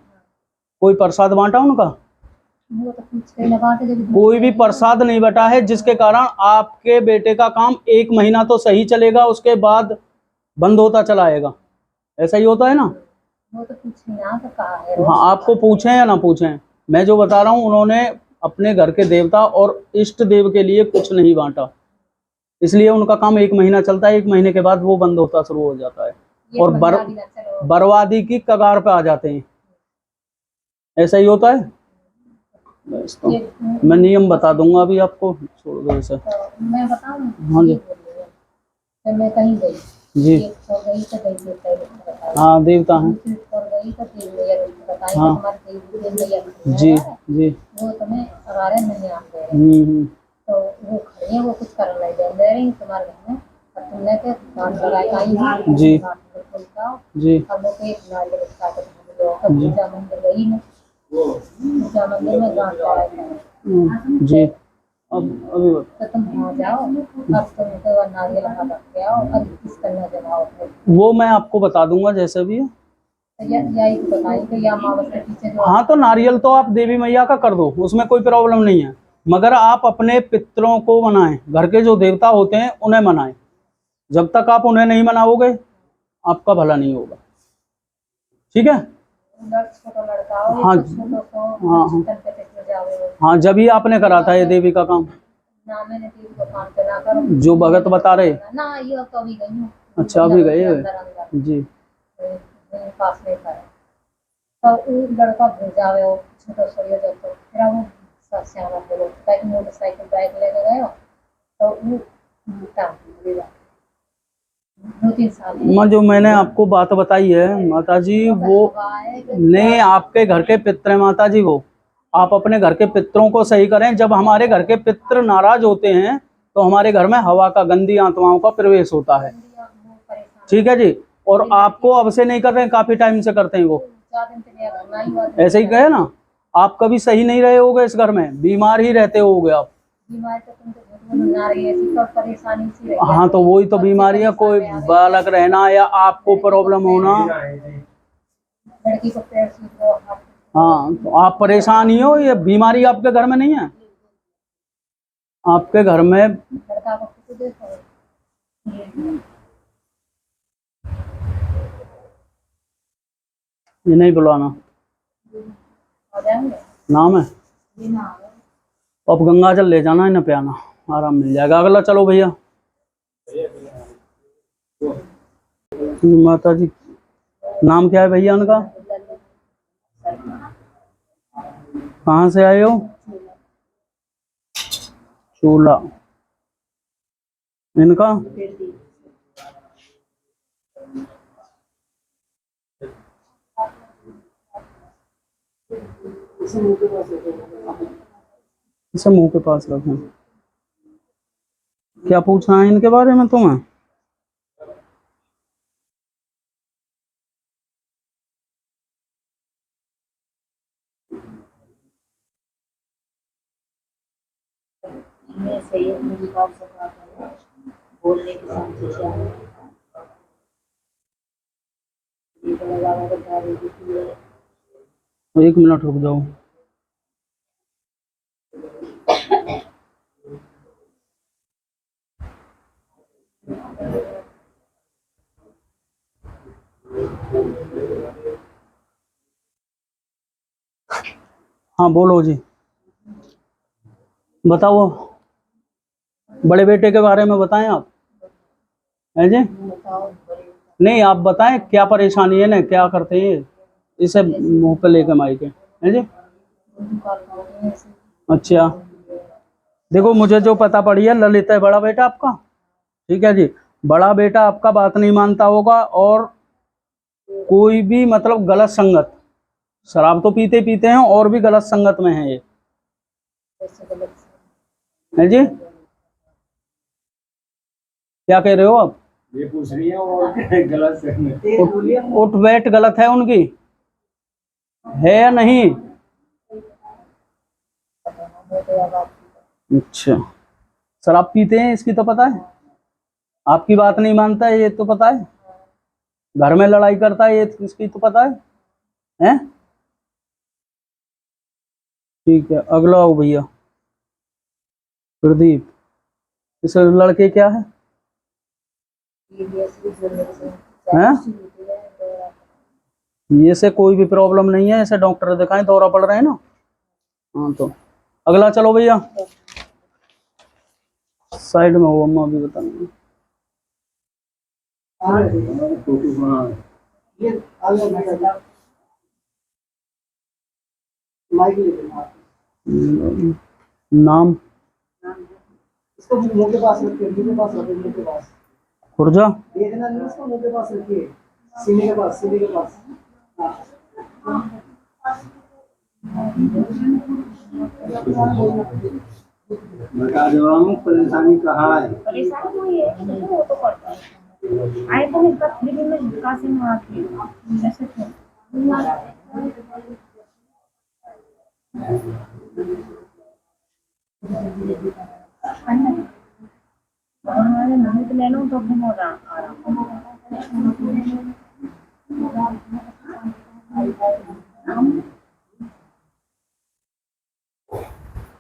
कोई प्रसाद बांटा उनका?
वो तो कुछ ना बात है, जब
कोई भी प्रसाद नहीं बटा है, जिसके कारण आपके बेटे का काम 1 महीना तो सही चलेगा, उसके बाद बंद होता चला आएगा। ऐसा ही होता है ना?
वो तो कुछ ना तो कहा है।
हाँ, आपको पूछें या ना पूछें, मैं जो बता रहा हूँ, उन्होंने अपने घर के देवता और इष्ट देव के लिए कुछ नहीं बांटा, इसलिए उनका काम 1 महीना चलता है। 1 महीने के बाद वो बंद होता शुरू हो जाता है और बर्बादी की कगार पे आ जाते हैं। ऐसा ही होता है। बस तो मैं नियम बता दूंगा अभी आपको, छोड़ दो इसे।
तो मैं बताऊं?
हाँ जी।
तो मैं कहीं गई
जी।
एक तो गई तो गई देवता बताया,
हाँ, देवता हैं।
दूसरी तो गई तो देव मैया बताई,
हाँ।
हमारे देव मैया
जी जी।
वो तुम्हें 11 महीने आप दे रहे हैं।
हम्म।
तो वो खड़ी है, वो कुछ कर नहीं दे रही तुम्हारे घर में, और तुमने के दांत लगाए आई
जी। जी
हम लोग एक नारियल काट के पूजा मंदिर गई ना, पूजा मंदिर में दांत लगाए
जी। अब अभी
तो तुम वहाँ जाओ, अब तुमको वो नारियल हाथ रख के आओ और किस करना जमाओ।
वो मैं आपको बता दूंगा जैसे भी है।
तो यही तो बताई कि या मावस के पीछे जो
हाँ, तो नारियल तो आप देवी मैया का कर दो, उसमें कोई प्रॉब्लम नहीं है, मगर आप अपने पितरों को मनाएं, घर के जो देवता होते हैं उन्हें मनाएं। जब तक आप उन्हें नहीं मनाओगे आपका भला नहीं होगा, ठीक है?
छोटा लड़का हो,
हाँ। हाँ, हाँ, जब ही आपने करा था ये देवी का काम,
ना मैंने देवी को काम पे ना करो,
जो भगत बता रहे।
ना ये तो अभी गई हूँ।
अच्छा, अभी गए हो?
अंदर
जी।
पास नहीं करे तो वो लड़का भेजावे हो छोटा सोया जब तो फिर वो सस्याना बोलो बाइक मोटरसाइकिल बाइक लेके गए तो वो टाइम 2-3 साल
माँ, जो मैंने आपको बात बताई है माता जी, वो नहीं, आपके घर के पितर हैं माता जी, वो आप अपने घर के पितरों को सही करें। जब हमारे घर के पितर नाराज होते हैं तो हमारे घर में हवा का, गंदी आत्माओं का प्रवेश होता है, ठीक है जी? और आपको अब से नहीं कर रहे हैं, काफी टाइम से करते हैं वो। ऐसे ही कहे ना, आप कभी सही नहीं रहे होगे इस घर में, बीमार ही रहते होगे आप।
परेशानी सी रही।
हाँ, तो वही तो बीमारी है, कोई बालक रहना या आपको प्रॉब्लम होना।
लड़की को पैर सूजो,
हाँ, तो आप परेशान ही हो, ये बीमारी आपके घर में नहीं है। आपके घर में
लड़का को कुछ देखो
ये नहीं बुलाना,
आ जाएंगे
नाम है। अब गंगा जल ले जाना, इन्हें पियाना, आराम मिल जाएगा। अगला चलो भैया। माता जी, नाम क्या है भैया उनका? कहाँ से आए हो? चूला। इनका इसे मुंह के पास रखें। क्या पूछना है इनके बारे में तुम्हें?
मैं सही है, मुझे काम सकता है बोलने की समझ है। ये तो लगाना को जा रही थी।
1 मिनट रुक जाओ। हाँ, बोलो जी, बताओ। बड़े बेटे के बारे में बताएं आप, हैं जी? नहीं, आप बताएं क्या परेशानी है ना, क्या करते हैं इसे मुंह पे लेके माइक, हैं जी? अच्छा, देखो, मुझे जो पता पड़ी है, ललित है बड़ा बेटा आपका, ठीक है जी? बड़ा बेटा आपका बात नहीं मानता होगा, और कोई भी मतलब गलत संगत, शराब तो पीते पीते हैं और भी गलत संगत में है ये,
ऐसे गलत
है जी, क्या कह रहे हो आप?
ये पूछ रही है और गलत से
उठ बैठ गलत है उनकी, है या नहीं?
हो गया बात।
अच्छा, शराब पीते हैं इसकी तो पता है, आपकी बात नहीं मानता है ये तो पता है, घर में लड़ाई करता है ये इसकी तो पता है, हैं? ठीक है, अगला हो भैया, प्रदीप। इस लड़के क्या है? हैं? ये से कोई भी प्रॉब्लम नहीं है, ऐसे डॉक्टर दिखाएं, दौरा पड़ रहे हैं ना। हाँ तो अगला चलो भैया, साइड में हो, अम्मा भी बताएंगे। नाम?
इसको मुंह के पास रखिए, मुंह के पास रखिए, मुंह के पास
खुर्जा?
देखना नहीं, इसको मुंह के पास रखिए, सीने के पास, सीने के पास।
बता दो हम परेशानी कहाँ है।
परेशानी हुई है कि देखो वो तो करता है। आए तो इसका 3 दिन में झटका से मार के ऐसे क्यों? हमारे नहीं तो ले लो तो भी मोड़ा आराम।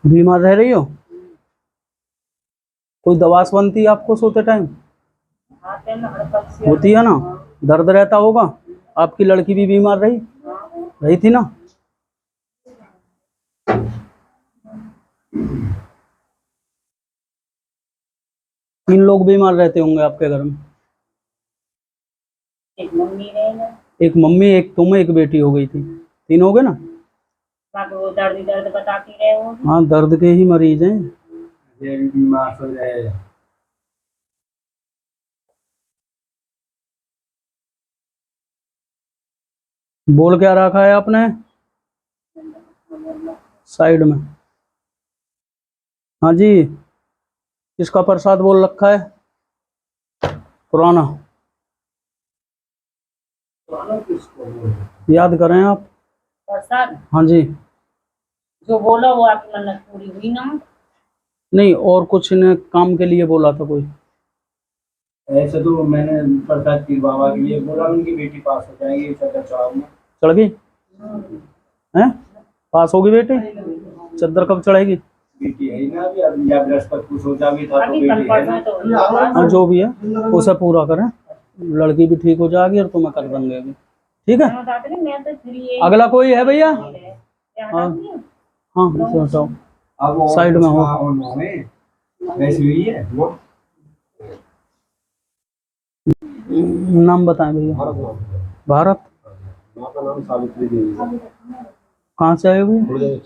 बीमार रह रही हो? कोई दवास बनती है आपको सोते टाइम? होती है ना, दर्द रहता होगा। आपकी लड़की भी बीमार रही थी ना? तीन लोग बीमार रहते होंगे आपके घर में।
एक मम्मी रहेगा,
एक मम्मी, एक तुम, एक बेटी हो गई थी, तीन हो गए ना?
बाकी वो दर्द बताती रहे वो।
हाँ, दर्द के ही मरीज हैं।
ये भी बीमार हो जाए।
बोल क्या रखा है आपने साइड में? हाँ जी, किसका प्रसाद बोल रखा है? पुराना। याद करें आप।
प्रसाद
हाँ जी।
जो बोला वो आपकी मन्नत पूरी हुई ना?
नहीं, और कुछ ने काम के लिए बोला था कोई?
ऐसे तो मैंने प्रसाद की बाबा के लिए बोला, उनकी बेटी पास हो जाएगी चक्कर चढ़ाव में।
चढ़ गई हैं? पास होगी बेटी? चद्दर कब चढ़ेगी?
बेटी है ही ना अभी, अब या बृहस्पति को सोचा भी था तो बेटी है ना।
हाँ, जो भी है उसे पूरा करें, लड़की भी ठीक हो जाएगी और तुम्हें कर देंगे अभी। ठीक है, अगला कोई है भैया? हाँ हाँ, बताओ।
अब वो
साइड में हो।
ऐसी हुई है वो।
नाम बताएं भैया। भारत?
माँ का नाम सावित्री देवी है।
कहाँ से आए हो भैया?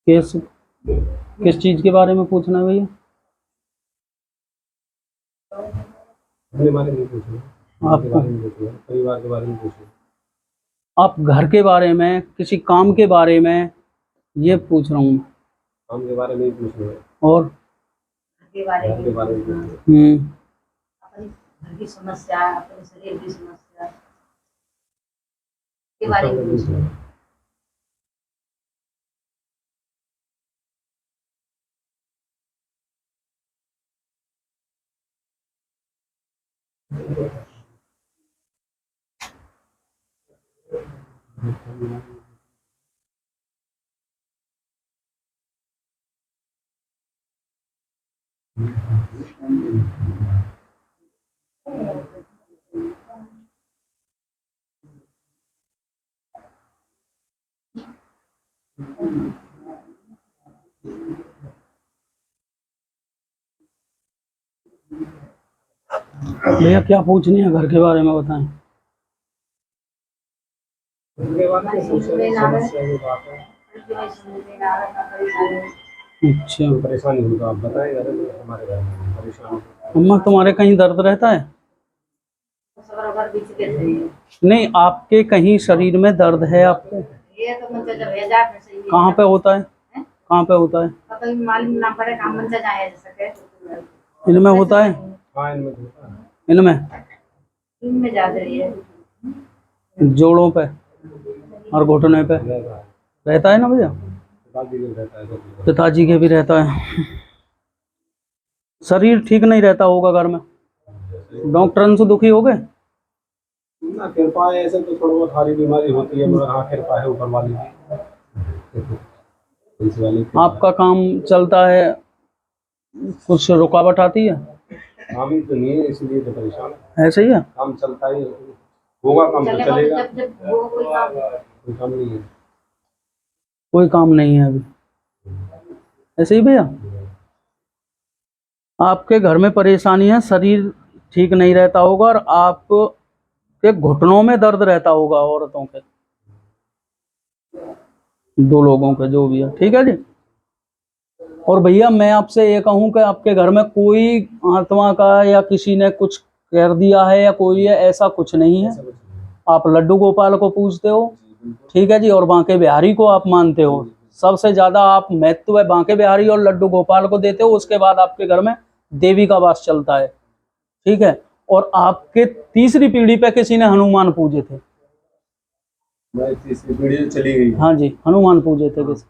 किस चीज के बारे में पूछना है भैया?
अपने बारे में पूछो, आपके
आपको
बारे में पूछो, परिवार के बारे में पूछो।
आप घर के बारे में, किसी काम के बारे में, ये पूछ रहा हूँ।
काम के बारे में ही पूछना है
और
के बारे
घर के बारे में पूछना है।
अपनी घर की समस्या, अपने शरीर की समस्या के बारे में पूछना है।
भैया क्या पूछनी है घर के बारे में बताएं।
उनके बाद में दूसरे समस्या की बात है।
अच्छा,
परेशानी हो तो आप बताएं, घर में हमारे घर में परेशान।
अम्मा तुम्हारे कहीं दर्द रहता है? नहीं, आपके कहीं शरीर में दर्द है आपके? कहाँ पे होता है? कहाँ पे होता है? इनमें होता है?
हाँ, इनमें होता है।
इनमें जोड़ों पे और घुटने पे रहता है ना भैया? पिताजी के भी रहता है। शरीर ठीक नहीं रहता होगा घर में, डॉक्टर से दुखी हो गए?
ना कृपा है, ऐसे तो थोड़ा बहुत हारी बीमारी होती है, मगर हाँ कृपा है ऊपर वाले की।
आपका काम चलता है, कुछ रुकावट आती है?
काम ही तो नहीं है, इसलिए तो परेशान है।
ऐसे ही है?
काम चलता ही होगा, काम तो चलेगा, कोई काम नहीं है।
कोई काम नहीं है अभी, ऐसे ही भैया? आपके घर में परेशानी है, शरीर ठीक नहीं रहता होगा और आपके घुटनों में दर्द रहता होगा, औरतों के, दो लोगों के, जो भी है। ठीक है जी। और भैया मैं आपसे ये कहूँ कि आपके घर में कोई आत्मा का या किसी ने कुछ कर दिया है या कोई है, ऐसा कुछ नहीं है। आप लड्डू गोपाल को पूजते हो, ठीक है जी, और बांके बिहारी को आप मानते हो। सबसे ज्यादा आप महत्व है बांके बिहारी और लड्डू गोपाल को देते हो, उसके बाद आपके घर में देवी का वास चलता है। ठीक है। और आपके तीसरी पीढ़ी पे किसी ने हनुमान पूजे थे?
तीसरी पीढ़ी चली गई।
हाँ जी, हनुमान पूजे थे किसी?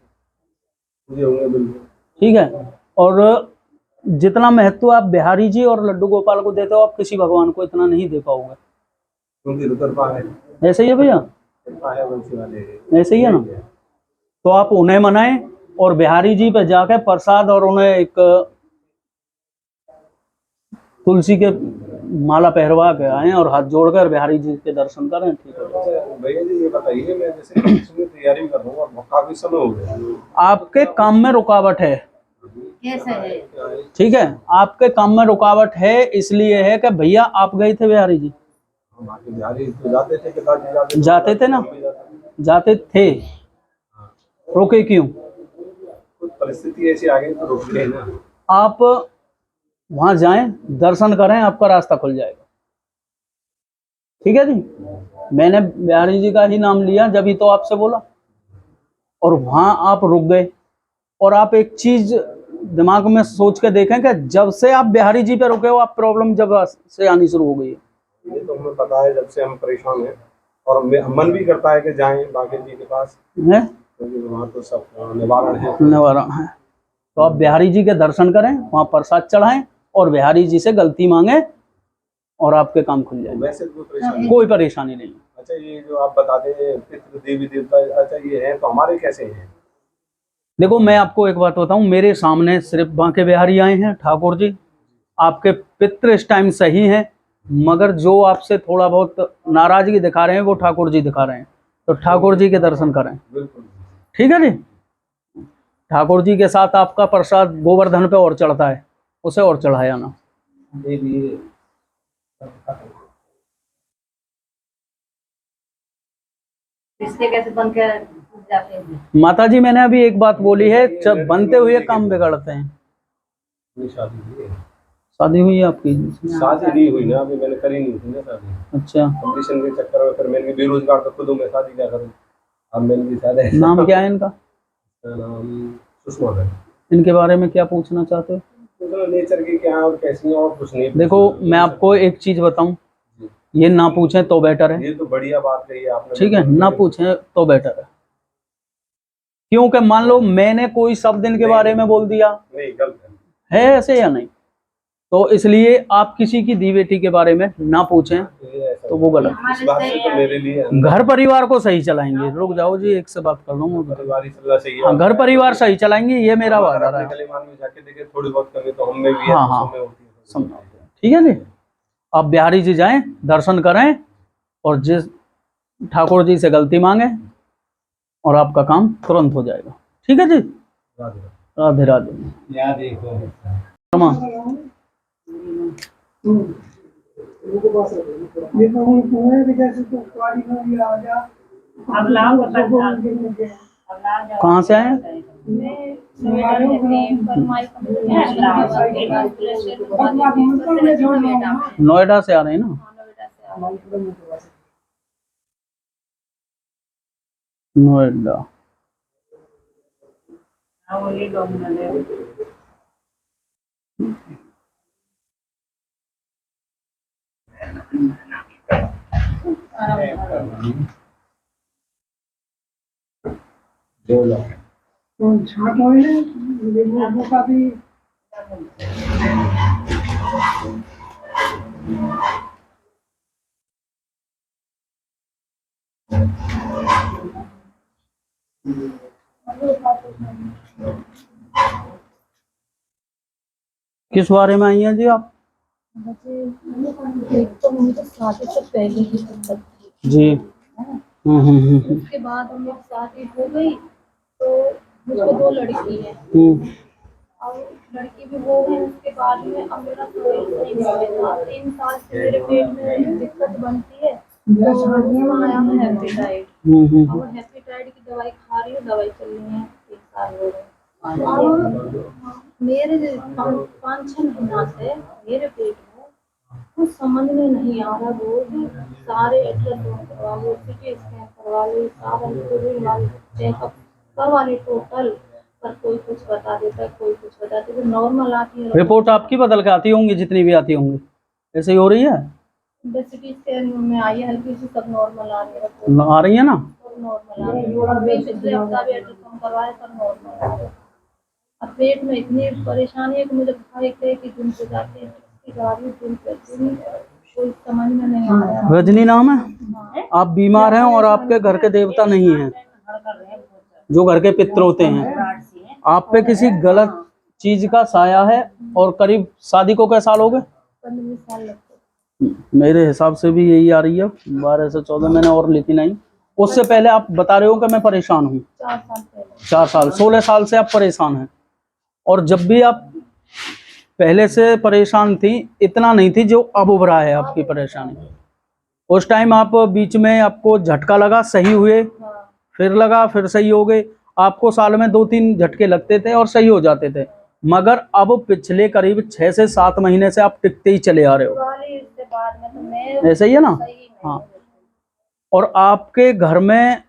पूजे होंगे बिल्कुल।
ठीक है। और जितना महत्व आप बिहारी जी और लड्डू गोपाल को देते हो, आप किसी भगवान को इतना नहीं दे पाओगे।
उनकी तो कृपा है।
ऐसे ही है भैया?
कृपा है वंशी वाले,
ऐसे ही है ना? तो आप उन्हें मनाएं और बिहारी जी पे जाके प्रसाद और उन्हें एक तुलसी के माला पहरवा के आए और हाथ जोड़कर बिहारी जी के दर्शन करें। ठीक है
भैया जी, ये बताइए, मैं जैसे तैयारी भी कर रहा हूँ और काफी समय हो गया,
आपके काम में रुकावट है।
कैसे है?
ठीक है, आपके काम में रुकावट है, इसलिए है कि भैया आप गए थे बिहारी जी?
बिहारी तो जाते थे, पिताजी
जाते थे ना?
हम भी जाते थे।
जाते थे, रोके क्यों?
कुछ परिस्थिति ऐसी आ गई तो रुक गए ना।
आप वहां जाएं, दर्शन करें, आपका रास्ता खुल जाएगा। ठीक है जी। मैंने बिहारी जी का ही नाम लिया जब ही तो आपसे बोला, और वहां आप रुक गए। और आप एक चीज दिमाग में सोच के देखें कि जब से आप बिहारी जी पे रुके हो, आप प्रॉब्लम जब से आनी शुरू हो गई है।
ये तो हमें पता है, जब से हम परेशान हैं, और मन भी करता है कि जाएं बांके जी के पास,
है
क्योंकि वहाँ तो सब निवारण है।
निवारण है। तो आप बिहारी जी के दर्शन करें, वहां प्रसाद चढ़ाएं और बिहारी जी से गलती मांगे और आपके काम खुल जाएंगे।
वैसे
कोई परेशानी नहीं।
अच्छा, ये जो आप बताते हैं पितृ देवी देवता, अच्छा ये है तो हमारे कैसे हैं?
देखो मैं आपको एक बात बताऊं, मेरे सामने सिर्फ बांके बिहारी आए हैं, ठाकुर जी। आपके पितृ इस टाइम सही हैं, मगर जो आपसे थोड़ा बहुत नाराजगी दिखा रहे हैं वो ठाकुर जी दिखा रहे हैं। तो ठाकुर जी के दर्शन करें।
बिल्कुल।
ठीक है जी। ठाकुर जी के साथ आपका प्रसाद गोवर्धन पे और चढ़ता है, उसे और चढ़ाया ना।
ये भी
रिश्ते कैसे बन के जाते हैं?
माता जी मैंने अभी एक बात बोली है, जब बनते हुए काम बिगड़ते हैं।
मेरी शादी हुई है।
शादी हुई है आपकी?
शादी नहीं हुई ना, अभी मैंने करी नहीं थी ना शादी।
अच्छा।
कंपटीशन के चक्कर में फिर मैंने बेरोजगार तो खुद हूँ, मैं शादी क्या करूँ। अब मैंने भी शादी।
नाम क्या है इनका?
नाम सुषमा है।
इनके बारे में क्या पूछना चाहते हो?
तो नेचर की क्या और कैसी और कुछ नहीं।
देखो मैं आपको एक चीज बताऊं, ये ना पूछें तो बेटर है।
ये तो बढ़िया बात कही है आपने।
ठीक है, ना पूछें तो बेटर है। क्योंकि मान लो मैंने कोई शब्द इनके बारे में बोल दिया,
नहीं गलत
है ऐसे या नहीं, तो इसलिए आप किसी की दी बेटी के बारे में ना पूछें तो वो गलत।
इस बात से तो मेरे लिए
घर परिवार को सही चलाएंगे। रुक जाओ जी, एक से बात कर लूंगा।
परिवार सलाह सही है।
हाँ, घर परिवार सही चलाएंगे, ये मेरा वादा रहा।
कलेमान में जाके देखे, थोड़ी बहुत कमी तो हम में भी है।
हाँ हाँ,
उसमें होती है।
समझा। ठीक है जी। आप बिहारी जी जाएं, दर्शन करें और जिस ठाकुर जी से गलती मांगे और आपका काम तुरंत हो जाएगा। ठीक है जी। राधे राधे।
यार देखो
ये तो हम कुएं के जैसे तो कुआरी में भी आ जा,
अब लाओ अब लाओ
कहाँ से आए हैं? नोएडा से आ रहे हैं ना? नोएडा।
छाट ऑयल है, वो का भी
किस बारे में आई हैं जी आप?
एक तो मुझे शादी से पहले की दिक्कत थी,
जी।
उसके बाद मेरी शादी हो गई तो मुझको 2 लड़की है और लड़की भी हो गई। उसके बाद में अब मेरा कोई सही नहीं था। 3 साल से मेरे पेट में दिक्कत बनती है, तो उसमें आया है हेपेटाइट। और हेपेटाइट की दवाई खा रही हूँ, दवाई चल रही है 1 साल हो गए। और मेरे 5-6 महीना से मेरे पेट में कुछ समझ में नहीं आ रहा। रोज सारे अल्ट्रासाउंड करवा लो, सीटी स्कैन करवा लो, सारा चेकअप करवा लो टोटल, पर कोई कुछ बता देता है, कोई कुछ बता देता है। नॉर्मल आती है
रिपोर्ट आपकी बदल के आती होंगी, जितनी भी आती होंगी ऐसे ही हो रही है?
सिटी स्कैन में आई है, हल्की सी, सब नॉर्मल आ रही है,
आ रही है ना?
नॉर्मल आ रही है। अभी पिछले हफ्ता भी अल्ट्रासाउंड करवाया, सब नॉर्मल आ रहा है। अब पेट में इतनी परेशानी है कि मुझे कि दिन से जाके दिन कोई समझ में नहीं आ रहा।
रजनी नाम है? आप बीमार हैं और आपके घर के देवता नहीं हैं, जो घर के पितर होते हैं। आप पे किसी गलत चीज का साया है। और करीब शादी को कैसा साल हो गए?
15 साल लगते।
मेरे हिसाब से भी यही आ रही है, 12 से 14 मैंने और लेती नहीं। उससे पहले आप बता रहे हो कि मैं परेशान हूँ।
4 साल पहले।
4 साल, 16 साल से आप परेशान हैं। और जब भी आप पहले से परेशान थी, इतना नहीं थी जो अब उभरा है आपकी परेशानी। उस टाइम आप बीच में आपको झटका लगा, सही हुए, फिर लगा, फिर सही हो गए। आपको साल में 2-3 झटके लगते थे और सही हो जाते थे। मगर अब पिछले करीब 6 से 7 महीने से आप टिकते ही चले आ रहे हो।
इसके बाद में तो मैं
ऐसा ही है ना? हाँ। और आपके घर में,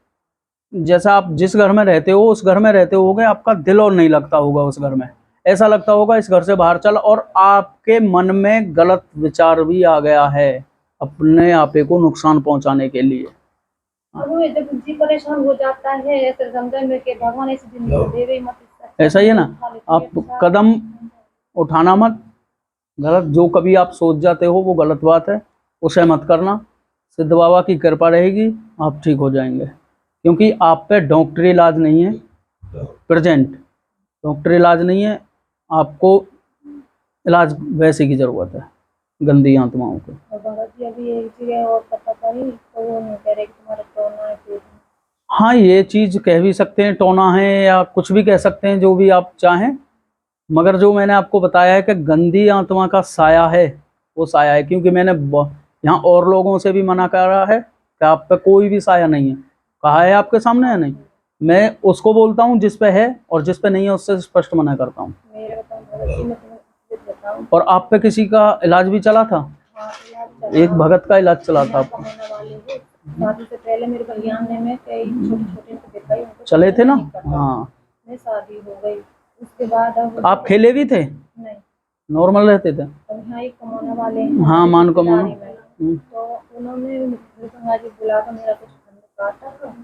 जैसा आप जिस घर में रहते हो उस घर में रहते होगे, आपका दिल और नहीं लगता होगा उस घर में। ऐसा लगता होगा इस घर से बाहर चल। और आपके मन में गलत विचार भी आ गया है अपने आपे को नुकसान पहुंचाने के लिए।
जब जी परेशान हो जाता है ऐसे समझ में कि भगवान ऐसी जिंदगी दे गई, मत
ऐसा ही है ना? आप कदम उठाना मत। गलत जो कभी आप सोच जाते हो वो गलत बात है, उसे मत करना। सिद्ध बाबा की कृपा रहेगी, आप ठीक हो जाएंगे। क्योंकि आप पे डॉक्टरी इलाज नहीं है, प्रेजेंट डॉक्टरी इलाज नहीं है। आपको इलाज वैसे की ज़रूरत है, गंदी आत्माओं को।
अभी एक जगह और पता करी तो वो नहीं कह रहे कि तुम्हारा टोना है पेट में।
हाँ, ये चीज़ कह भी सकते हैं, टोना है या कुछ भी कह सकते हैं, जो भी आप चाहें। मगर जो मैंने आपको बताया है कि गंदी आत्मा का साया है, वो साया है। क्योंकि मैंने यहाँ और लोगों से भी मना करा है कि आप पे कोई भी साया नहीं है। कहा है आपके सामने या नहीं? मैं उसको बोलता हूँ जिस पे है, और जिस पे नहीं है उससे स्पष्ट मना करता हूँ। और आप पे किसी का इलाज भी चला था? एक भगत का इलाज चला था आपको?
शादी से पहले मेरे कल्याण में कई छोटे-छोटे
चले थे ना? हाँ,
शादी हो गई। उसके बाद अब
आप खेले भी थे?
नहीं,
नॉर्मल रहते थे?
यहाँ एक कमाने वाले हैं।
हाँ, मान कमाना।
तो उन्होंने मुझे बुला कर मेरा कुछ फंड काटा था।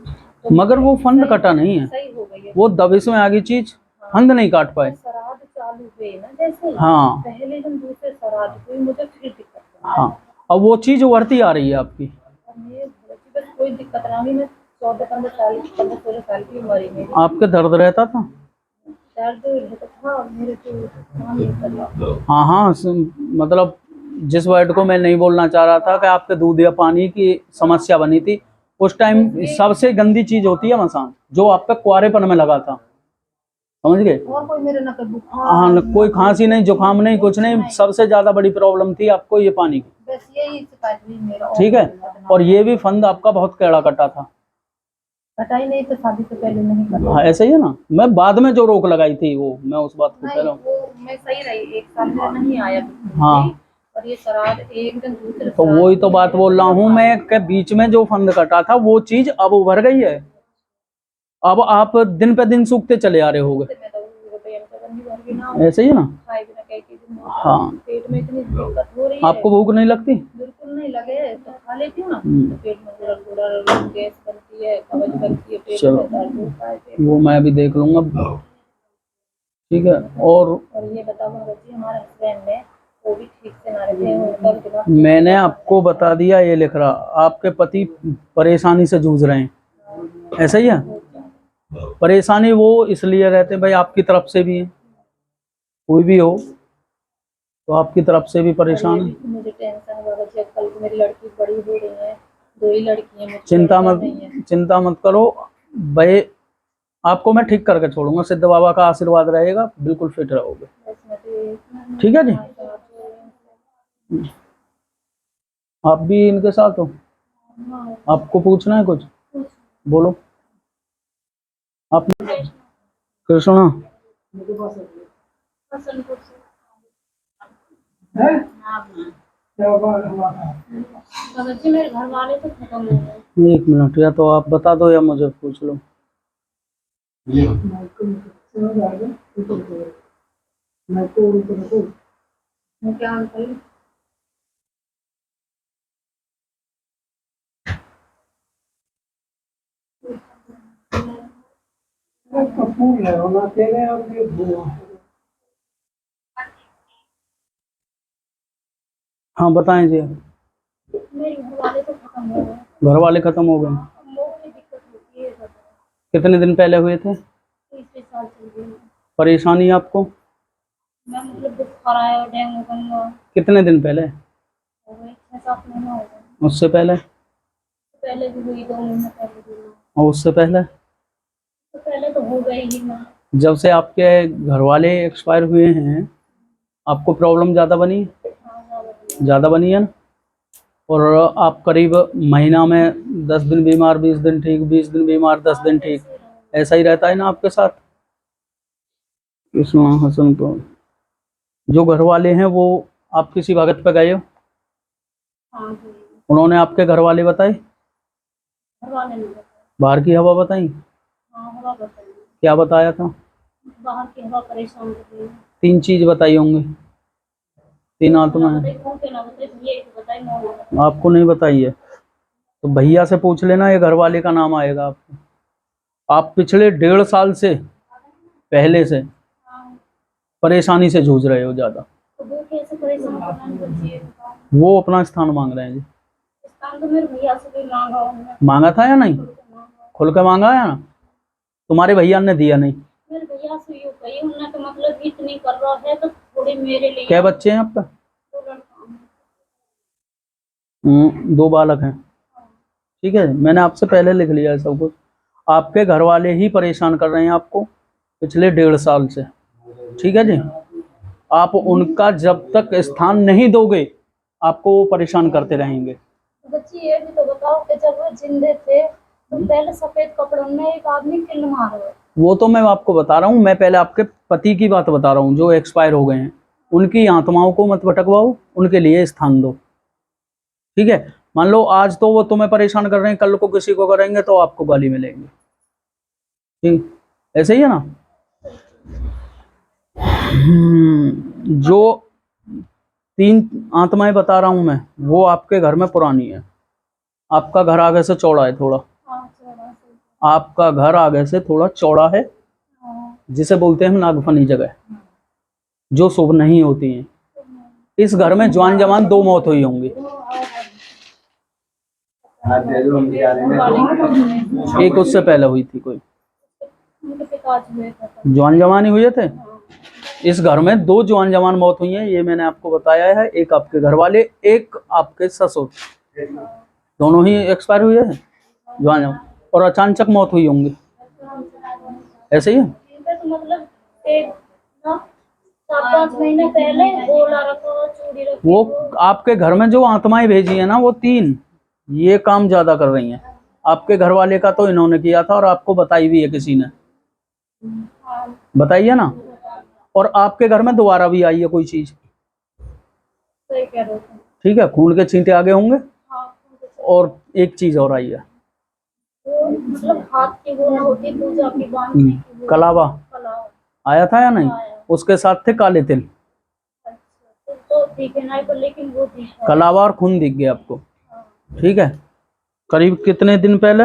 मगर वो फंड कटा नहीं है,
सही हो गई है।
वो दबिश में आ गई चीज, फंड नहीं काट पाए।
श्राद्ध चालू हुए ना, जैसे
हाँ
पहले दिन दूसरे श्राद्ध हुई, मुझे फिर दिक्कत हुई।
हाँ, अब वो चीज उभरती आ रही है आपकी।
बस कोई दिक्कत नहीं। मैं 14-15 साल की उम्र में
आपके दर्द रहता था?
दर्द था मेरे को।
हाँ हाँ, मतलब जिस वर्ड को मैं नहीं बोलना चाह रहा था कि आपके दूध या पानी की समस्या बनी थी उस टाइम। सबसे गंदी चीज होती है मसान, जो आप पे कुआरेपन में लगा था, समझ गए?
और कोई मेरे ना बुखार,
हाँ, कोई खांसी नहीं, जुकाम नहीं, कुछ नहीं। सबसे ज्यादा बड़ी प्रॉब्लम थी आपको ये पानी की।
बस यही शिकायत हुई मेरा।
ठीक है, और ये भी फंड आपका बहुत कैड़ा कटा था।
कटाई नहीं तो शादी से पहले नहीं कटाई।
हाँ ऐसा ही है ना, मैं बाद में जो रोक लगाई थी वो मैं उस बात को कह रहा हूँ।
वो मैं सही रही, 1 साल में नहीं आया बिल्कुल
हाँ।
भी, और ये श्राद्ध एकदम दूसरे
तो वही तो बात बोल रहा हूँ मैं कि बीच में जो फंद कटा था वो चीज अब उभर गई है। अब आप दिन पे दिन सूखते चले आ रहे होगे।
मैं तो रुपये में तो बंदी भर भी ना
ऐसे ही है ना।
खाए बिना कई चीज
हाँ।
पेट में इतनी दिक्कत हो रही है,
आपको भूख नहीं लगती?
बिल्कुल नहीं लगे तो खा लेती हूँ ना,
हम्म।
तो पेट में गुड़ल गैस बनती है, कब्ज बनती है, पेट
चलो।
में दर्द होता है पेट
वो मैं भी देख लूंगा। ठीक है। और
और ये बताओ बच्ची हमारे हस्बैंड ने वो भी ठीक से ना रहते हैं, उनका भी दिमाग
मैंने आपको बता दिया, ये लिख रहा आपके पति परेशानी से जूझ रहे हैं, ऐसा ही है। परेशानी वो इसलिए रहते हैं भाई आपकी तरफ से भी है, कोई भी हो तो आपकी तरफ से भी परेशान है।
मुझे टेंशन है बाबा जी, कल को मेरी लड़की बड़ी हो रही है, 2 ही लड़की है, मुझे
चिंता मत करो भाई, आपको मैं ठीक करके छोड़ूंगा, सिद्ध बाबा का आशीर्वाद रहेगा, बिल्कुल फिट रहोगे। ठीक है जी। आप भी इनके साथ हो? आपको पूछना है कुछ? बोलो। आप कृष्णा
है
हाँ।
क्या बात हमारा
बच्चे मेरे घर वाले तो खत्म हो गए।
1 मिनट, या तो आप बता दो या मुझे पूछ लो।
मैं क्या करूं?
कपूर है होना तेरे और ये धुआं है।
हाँ बताएं जी।
मेरे घर वाले तो खत्म हो गए।
घर वाले खत्म हो गए?
हम लोगों में दिक्कत होती है।
कितने दिन पहले हुए थे?
30 साल चल गई।
परेशानी आपको?
मैं मतलब बुखार आया और डेंगू गंगा
कितने दिन पहले?
हो गए, 6-7 महीने हो गए।
उससे पहले?
पहले भी हुई, 2 महीने पहले भी हुई।
और उससे पहले?
तो पहले तो हो गई ही ना।
जब से आपके घर वाले एक्सपायर हुए हैं आपको प्रॉब्लम ज़्यादा बनी? ज़्यादा बनी है ना। और आप करीब महीना में 10 दिन बीमार, 20 दिन ठीक, 20 दिन बीमार, 10 दिन ठीक, ऐसा ही रहता है ना आपके साथ? कृष्णा हसन तो जो घर वाले हैं वो आप किसी भगत पे गए हो?
हाँ जी।
उन्होंने आपके घर वाले बताए?
घर वाले ने बताया।
बाहर की हवा बताई?
हाँ हवा बताई।
क्या बताया था?
बाहर की हवा परेशान कर रही है।
3 चीज बताई होंगी, 3 आत्मा है।
बताई कौन के ना बताई, ये एक बताई मौन।
आपको नहीं बताई है तो भैया से पूछ लेना, ये घर वाले का नाम आएगा आपको। आप पिछले 1.5 साल से पहले से परेशानी से जूझ रहे हो ज्यादा।
तो वो कैसे परेशान करना बच्चे?
वो अपना स्थान मांग रहे हैं जी।
स्थान तो मेरे भैया से भी मांगा उन्होंने।
मांगा था या नहीं? खुल के मांगा है ना? तुम्हारे भैया ने दिया नहीं?
मेरे भैया से यूँ कही उन्होंने तो मतलब इतनी कर रहा है तो थोड़ी मेरे लिए।
क्या बच्चे हैं आपका?
2 लड़का है।
2 बालक हैं। ठीक है, मैंने आपसे पहले लिख लिया है सब कुछ। आपके घर वाले ही परेशान कर रहे हैं आपको पिछले 1.5 साल से। ठीक है जी। आप उनका जब तक स्थान नहीं दोगे आपको वो परेशान करते रहेंगे।
बच्ची ये भी तो बताओ कि जब वो जिंदे थे तो पहले सफेद कपड़ों में एक आदमी किल मारा।
वो तो मैं आपको बता रहा हूँ, मैं पहले आपके पति की बात बता रहा हूँ जो एक्सपायर हो गए हैं। उनकी आत्माओं को मत भटकवाओ, उनके लिए स्थान दो। ठीक है। मान लो आज तो वो तुम्हें परेशान कर रहे हैं, कल को किसी को करेंगे तो आपको गाली मिलेंगे। ठीक, ऐसे ही है ना। जो 3 आत्माएं बता रहा हूं मैं वो आपके घर में पुरानी है। आपका घर आगे से चौड़ा है थोड़ा, आपका घर आगे से थोड़ा चौड़ा है, जिसे बोलते हैं हम नागफनी जगह, जो शुभ नहीं होती है। इस घर में जवान जवान 2 मौत हुई होंगी। एक उससे पहले हुई थी कोई, जवान जवान ही हुए थे। इस घर में 2 जवान जवान मौत हुई है, ये मैंने आपको बताया है। एक आपके घर वाले, एक आपके ससुर, दोनों ही एक्सपायर हुए हैं जवान जवान, और अचानक मौत हुई होंगी। ऐसे ही है।
तो मतलब एक 7-5 महीने पहले बोला रखो चूड़ी रखो।
वो आपके घर में जो आत्माएं भेजी है ना वो 3, ये काम ज्यादा कर रही हैं। आपके घर वाले का तो इन्होंने किया था और आपको बताई भी है किसी ने, बताइए ना। और आपके घर में दोबारा भी आई है कोई चीज,
सही कह रहे हो तुम।
ठीक है, खून के छींटे आगे होंगे। और एक चीज और आई है,
वो मतलब हाथ की वो ना होती पूजा की बांधने की वो
कलावा
कलावा।
आया था या नहीं? उसके साथ थे काले तिल,
तो दिखे ना तो, लेकिन वो दिखा।
कलावा और खून दिख गया आपको, ठीक है। करीब कितने दिन पहले?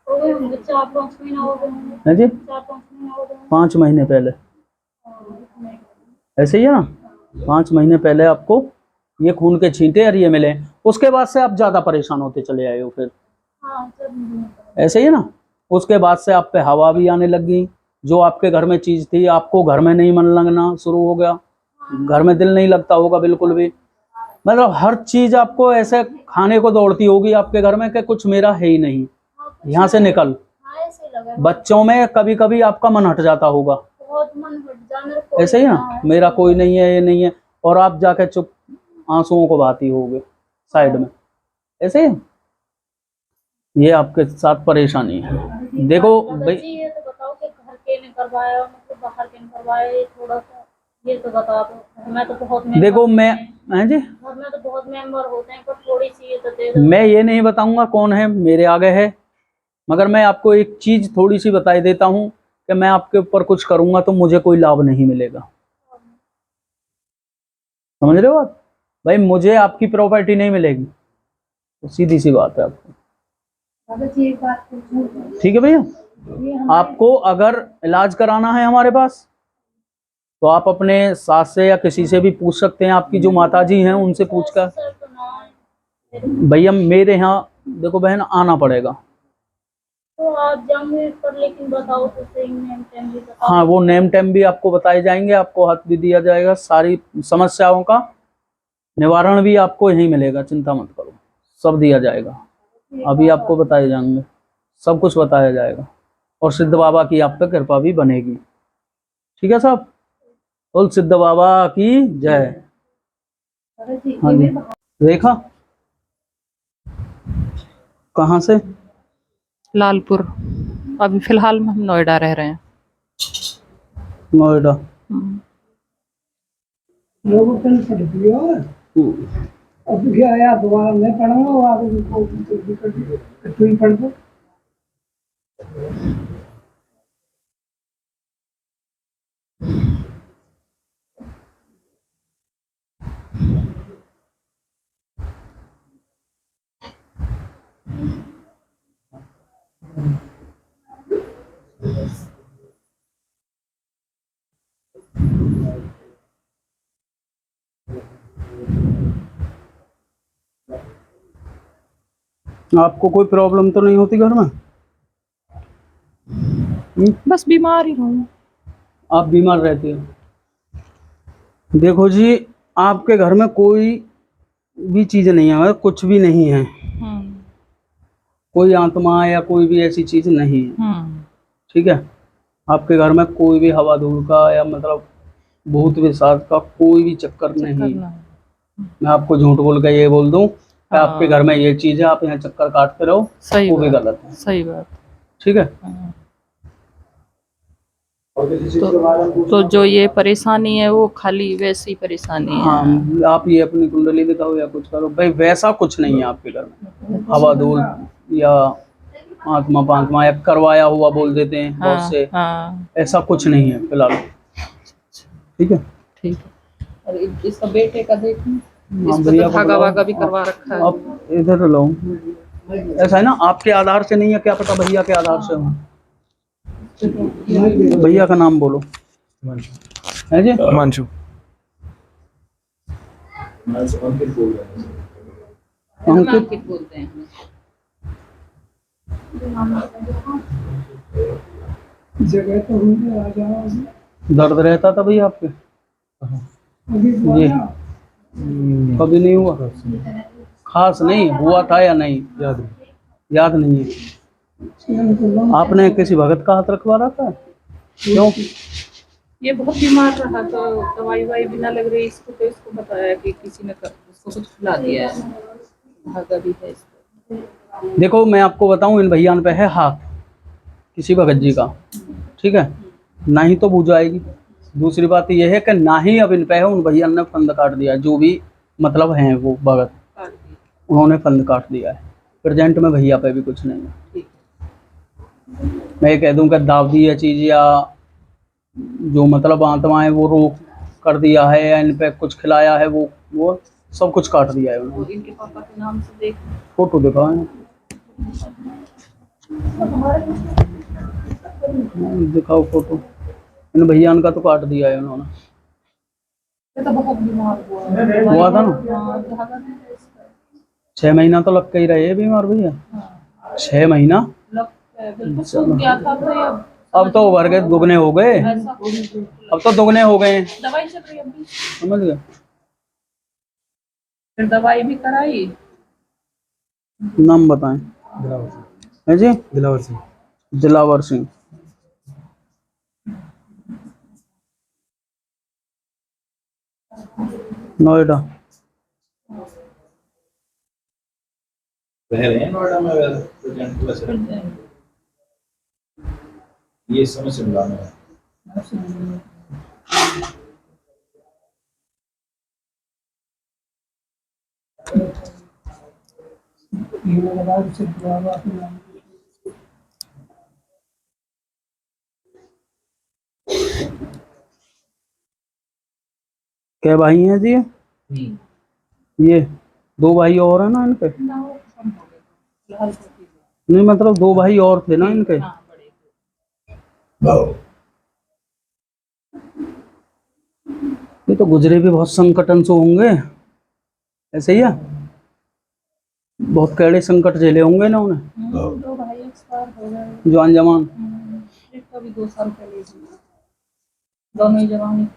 हो गए होंगे 4-5 महीना हो गए होंगे।
है जी,
4-5 महीना हो गए होंगे।
5 महीने पहले, ऐसे ही है ना। 5 महीने पहले आपको ये खून के छींटे और ये मिले। उसके बाद से आप ज्यादा परेशान होते चले आए हो फिर,
हाँ सब
ऐसे ही है ना। उसके बाद से आप पे हवा भी आने लग गई, जो आपके घर में चीज थी, आपको घर में नहीं मन लगना शुरू हो गया, घर में दिल नहीं लगता होगा बिल्कुल भी। मतलब हर चीज आपको ऐसे खाने को दौड़ती होगी आपके घर में कि कुछ मेरा है ही नहीं, यहाँ से निकल।
हाँ ऐसे लगा।
बच्चों में कभी कभी आपका मन हट जाता होगा,
बहुत मन हट जा मेरे को।
ऐसे ही ना, मेरा कोई नहीं है, ये नहीं है, और आप जाके चुप आंसुओं को बहाती होगे साइड में, ऐसे ही। ये आपके साथ परेशानी है। देखो भाई,
ये तो बताओ कि घर के ने करवाया मतलब बाहर के ने करवाया, ये थोड़ा सा ये तो बता दो। मैं तो बहुत
देखो मैं, हैं जी,
घर में तो बहुत मेंबर होते हैं, पर थोड़ी सी ये तो दे दो।
मैं ये नहीं बताऊंगा कौन है, मेरे आगे है, मगर मैं आपको एक चीज थोड़ी सी बता देता हूँ कि मैं आपके ऊपर कुछ करूंगा तो मुझे कोई लाभ नहीं मिलेगा, समझ रहे हो आप भाई? मुझे आपकी प्रॉपर्टी नहीं मिलेगी, तो सीधी सी बात है आपको,
बाबा जी एक बात पूछूं,
ठीक है भैया।
ये हम
आपको अगर इलाज कराना है हमारे पास तो आप अपने सास से या किसी से भी पूछ सकते हैं, आपकी जो माताजी हैं उनसे पूछकर।
सर तो ना
भैया मेरे यहाँ देखो बहन, आना पड़ेगा।
तो आप जाऊंगे पर, लेकिन बताओ तो सही नेम टेम भी बताओ।
हाँ, वो नेम टेम भी आपको बताए जाएंगे, आपको हाथ भी दिया जाएगा, सारी समस्याओं का निवारण भी आपको यहीं मिलेगा, चिंता मत करो, सब दिया जाएगा। अभी आपको बताए जाएंगे, सब कुछ बताया जाएगा, और सिद्ध बाबा की आप पे कृपा भी बनेगी, ठीक है साहब। बोल सिद्ध बाबा की जय।
बाबा जी
हाँ जी, रेखा कहाँ से?
लालपुर। अभी फिलहाल में हम नोएडा रह रहे हैं।
नोएडा।
लोगों को नहीं पढ़ दिया अब क्या आया दोबारा मैं पढ़ूंगा, आप उनको तू ही पढ़ दो।
आपको कोई प्रॉब्लम तो नहीं होती घर में?
बस बीमार ही हूँ।
आप बीमार रहती हो? देखो जी, आपके घर में कोई भी चीज नहीं है, मतलब कुछ भी नहीं है, कोई आत्मा या कोई भी ऐसी चीज नहीं है, ठीक है। आपके घर में कोई भी हवा धूल का या मतलब भूत विशाख का कोई भी चक्कर नहीं है। मैं आपको झूठ बोल के ये बोल दूं कि आपके घर में ये चीज है, आप यहाँ चक्कर काटते रहो,
सही
वो भी
बात,
गलत है,
सही बात।
ठीक है।
तो जो ये परेशानी है वो खाली वैसी परेशानी है।
हाँ, आप ये अपनी कुंडली दिखाओ या कुछ करो भाई, वैसा कुछ नहीं है आपके घर में, हवा धूल या आत्मा पात्मा या करवाया हुआ बोल देते हैं बहुत से, ऐसा कुछ नहीं है फिलहाल, ठीक है।
ठीक है। और इसका बेटे का देखूं,
हाँ,
इसको
भैया
तो
को
धागा
बुलाओ।
वागा भी करवा रखा है।
आप इधर लो, ऐसा है ना, आपके आधार से नहीं है, क्या पता भैया के आधार से हो। भैया का नाम बोलो। है जी?
हिमांशु।
अंकित
बोलते हैं।
जगह तो होंगे, आ जाओ।
दर्द रहता था भैया आपके? जी, कभी नहीं हुआ? खास नहीं हुआ था या नहीं याद नहीं है? आपने किसी भगत का हाथ रखवा रखा है? क्यों?
ये बहुत बीमार रहा तो दवाई वाई भी ना लग रही इसको, तो इसको बताया कि किसी ने इसको कुछ खिला दिया है, धागा भी है इसको।
देखो मैं आपको बताऊं, इन भैया पे है हाथ किसी भगत जी का, ठीक है, ना ही तो बूझ आएगी। दूसरी बात यह है कि ना ही अब इन पे है, उन भैया ने फंद काट दिया, जो भी मतलब हैं वो भगत, उन्होंने फंद काट दिया है। प्रेजेंट में भैया पे भी कुछ नहीं है। मैं ये कह दूं कि दावदी है चीज़ या जो मतलब आत्माएं वो रोक कर दिया है या इन पे कुछ खिलाया है, वो सब कुछ काट दिया है उन्होंने।
इनके पापा के नाम से देख।
फोटो दिखाओ, दिखाओ फोटो। इन भैया का तो काट दिया है उन्होंने।
ये तो बहुत बीमार हुआ
हुआ था ना, 6 महीना तो लग के ही रहे बीमार भैया। 6 महीना
बिल्कुल सूख गया था, तो ये
अब तो उभर गए, दुगने हो गए,
ऐसा
अब तो दुगने हो गए हैं,
दवाई चल रही है अभी।
समझ गए।
फिर दवाई भी कराई।
नाम बताएं। है जी,
दिलावर सिंह।
दिलावर सिंह। नोएडा।
रह रहे हैं नोएडा में प्रेजेंट वैसे, ये समय शिमला में है।
क्या भाई हैं जी ये 2 भाई और हैं ना इनके? नहीं मतलब 2 भाई और थे ना इनके? ये तो गुजरे भी बहुत संकटन से होंगे, ऐसे ही है, बहुत कड़े संकट झेले होंगे ना उन्हें।
2 भाई एक्सपायर हो गए।
जवान जवान
एक का भी 2 साल पहले हुआ। दोनों ही जवान।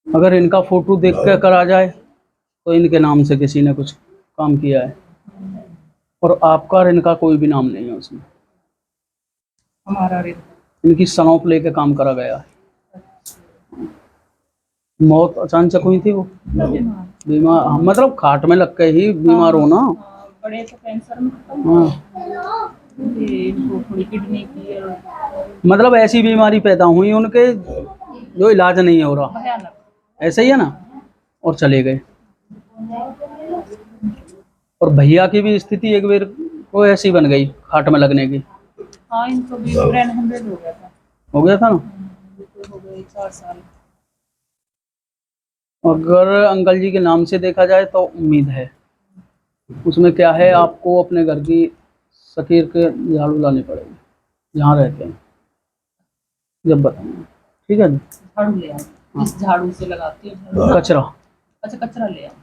अगर इनका फोटो देख कर करा जाए तो इनके नाम से किसी ने कुछ काम किया है, और आपका और इनका कोई भी नाम नहीं है उसमें।
हमारा
इनकी सनौप लेके काम करा गया है। मौत अचानक हुई थी, वो बीमार मतलब खाट में लग के ही बीमार हो ना।
बड़े तो कैंसर में खत्म
हाँ,
इनको थोड़ी किडनी की
मतलब ऐसी बीमारी पैदा हुई उनके जो इलाज नहीं हो रहा,
भयानक।
ऐसे ही है ना, और चले गए। और भैया की भी स्थिति एक बार वो ऐसी बन गई खाट में लगने की।
हाँ इनको भी ब्रेन हेमरेज हो गया था।
हो गया था ना।
तो हो गए 4 साल।
अगर अंकल जी के नाम से देखा जाए तो उम्मीद है। उसमें क्या है, आपको अपने घर की सकीर के झाड़ू लानी पड़ेगी जहाँ रहते हैं, जब बताऊंगा, ठीक है जी।
झाड़ू ले आओ, इस झाड़ू से लगाती हूँ
कचरा,
अच्छा कचरा ले आओ।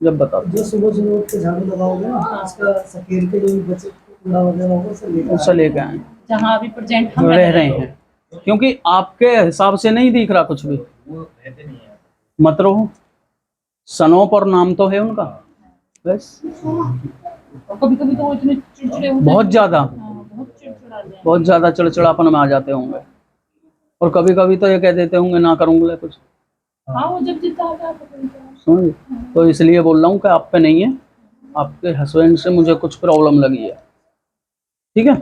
जब बता
जो सुबह सुबह उठ के झाड़ू लगाओगे ना, उसका सकेर के जो भी बचे कूड़ा वगैरह होगा
उससे लेके आए,
जहाँ अभी प्रेजेंट हम
रह रहे हैं, क्योंकि आपके हिसाब से नहीं दिख रहा कुछ भी। मत रहो, सनोप और नाम तो है उनका बस।
कभी कभी तो वो इतने चिड़चिड़े होते
बहुत ज्यादा,
बहुत चिड़चिड़ाते हैं।
बहुत ज्यादा चिड़चिड़ापन में आ जाते होंगे, और कभी कभी तो ये कह देते होंगे ना करूंगा कुछ।
हाँ वो जब जितना आता है पता नहीं क्या।
समझ, तो इसलिए बोल रहा हूँ कि आप पे नहीं है, आपके हस्बैंड से मुझे कुछ प्रॉब्लम लगी है, ठीक है।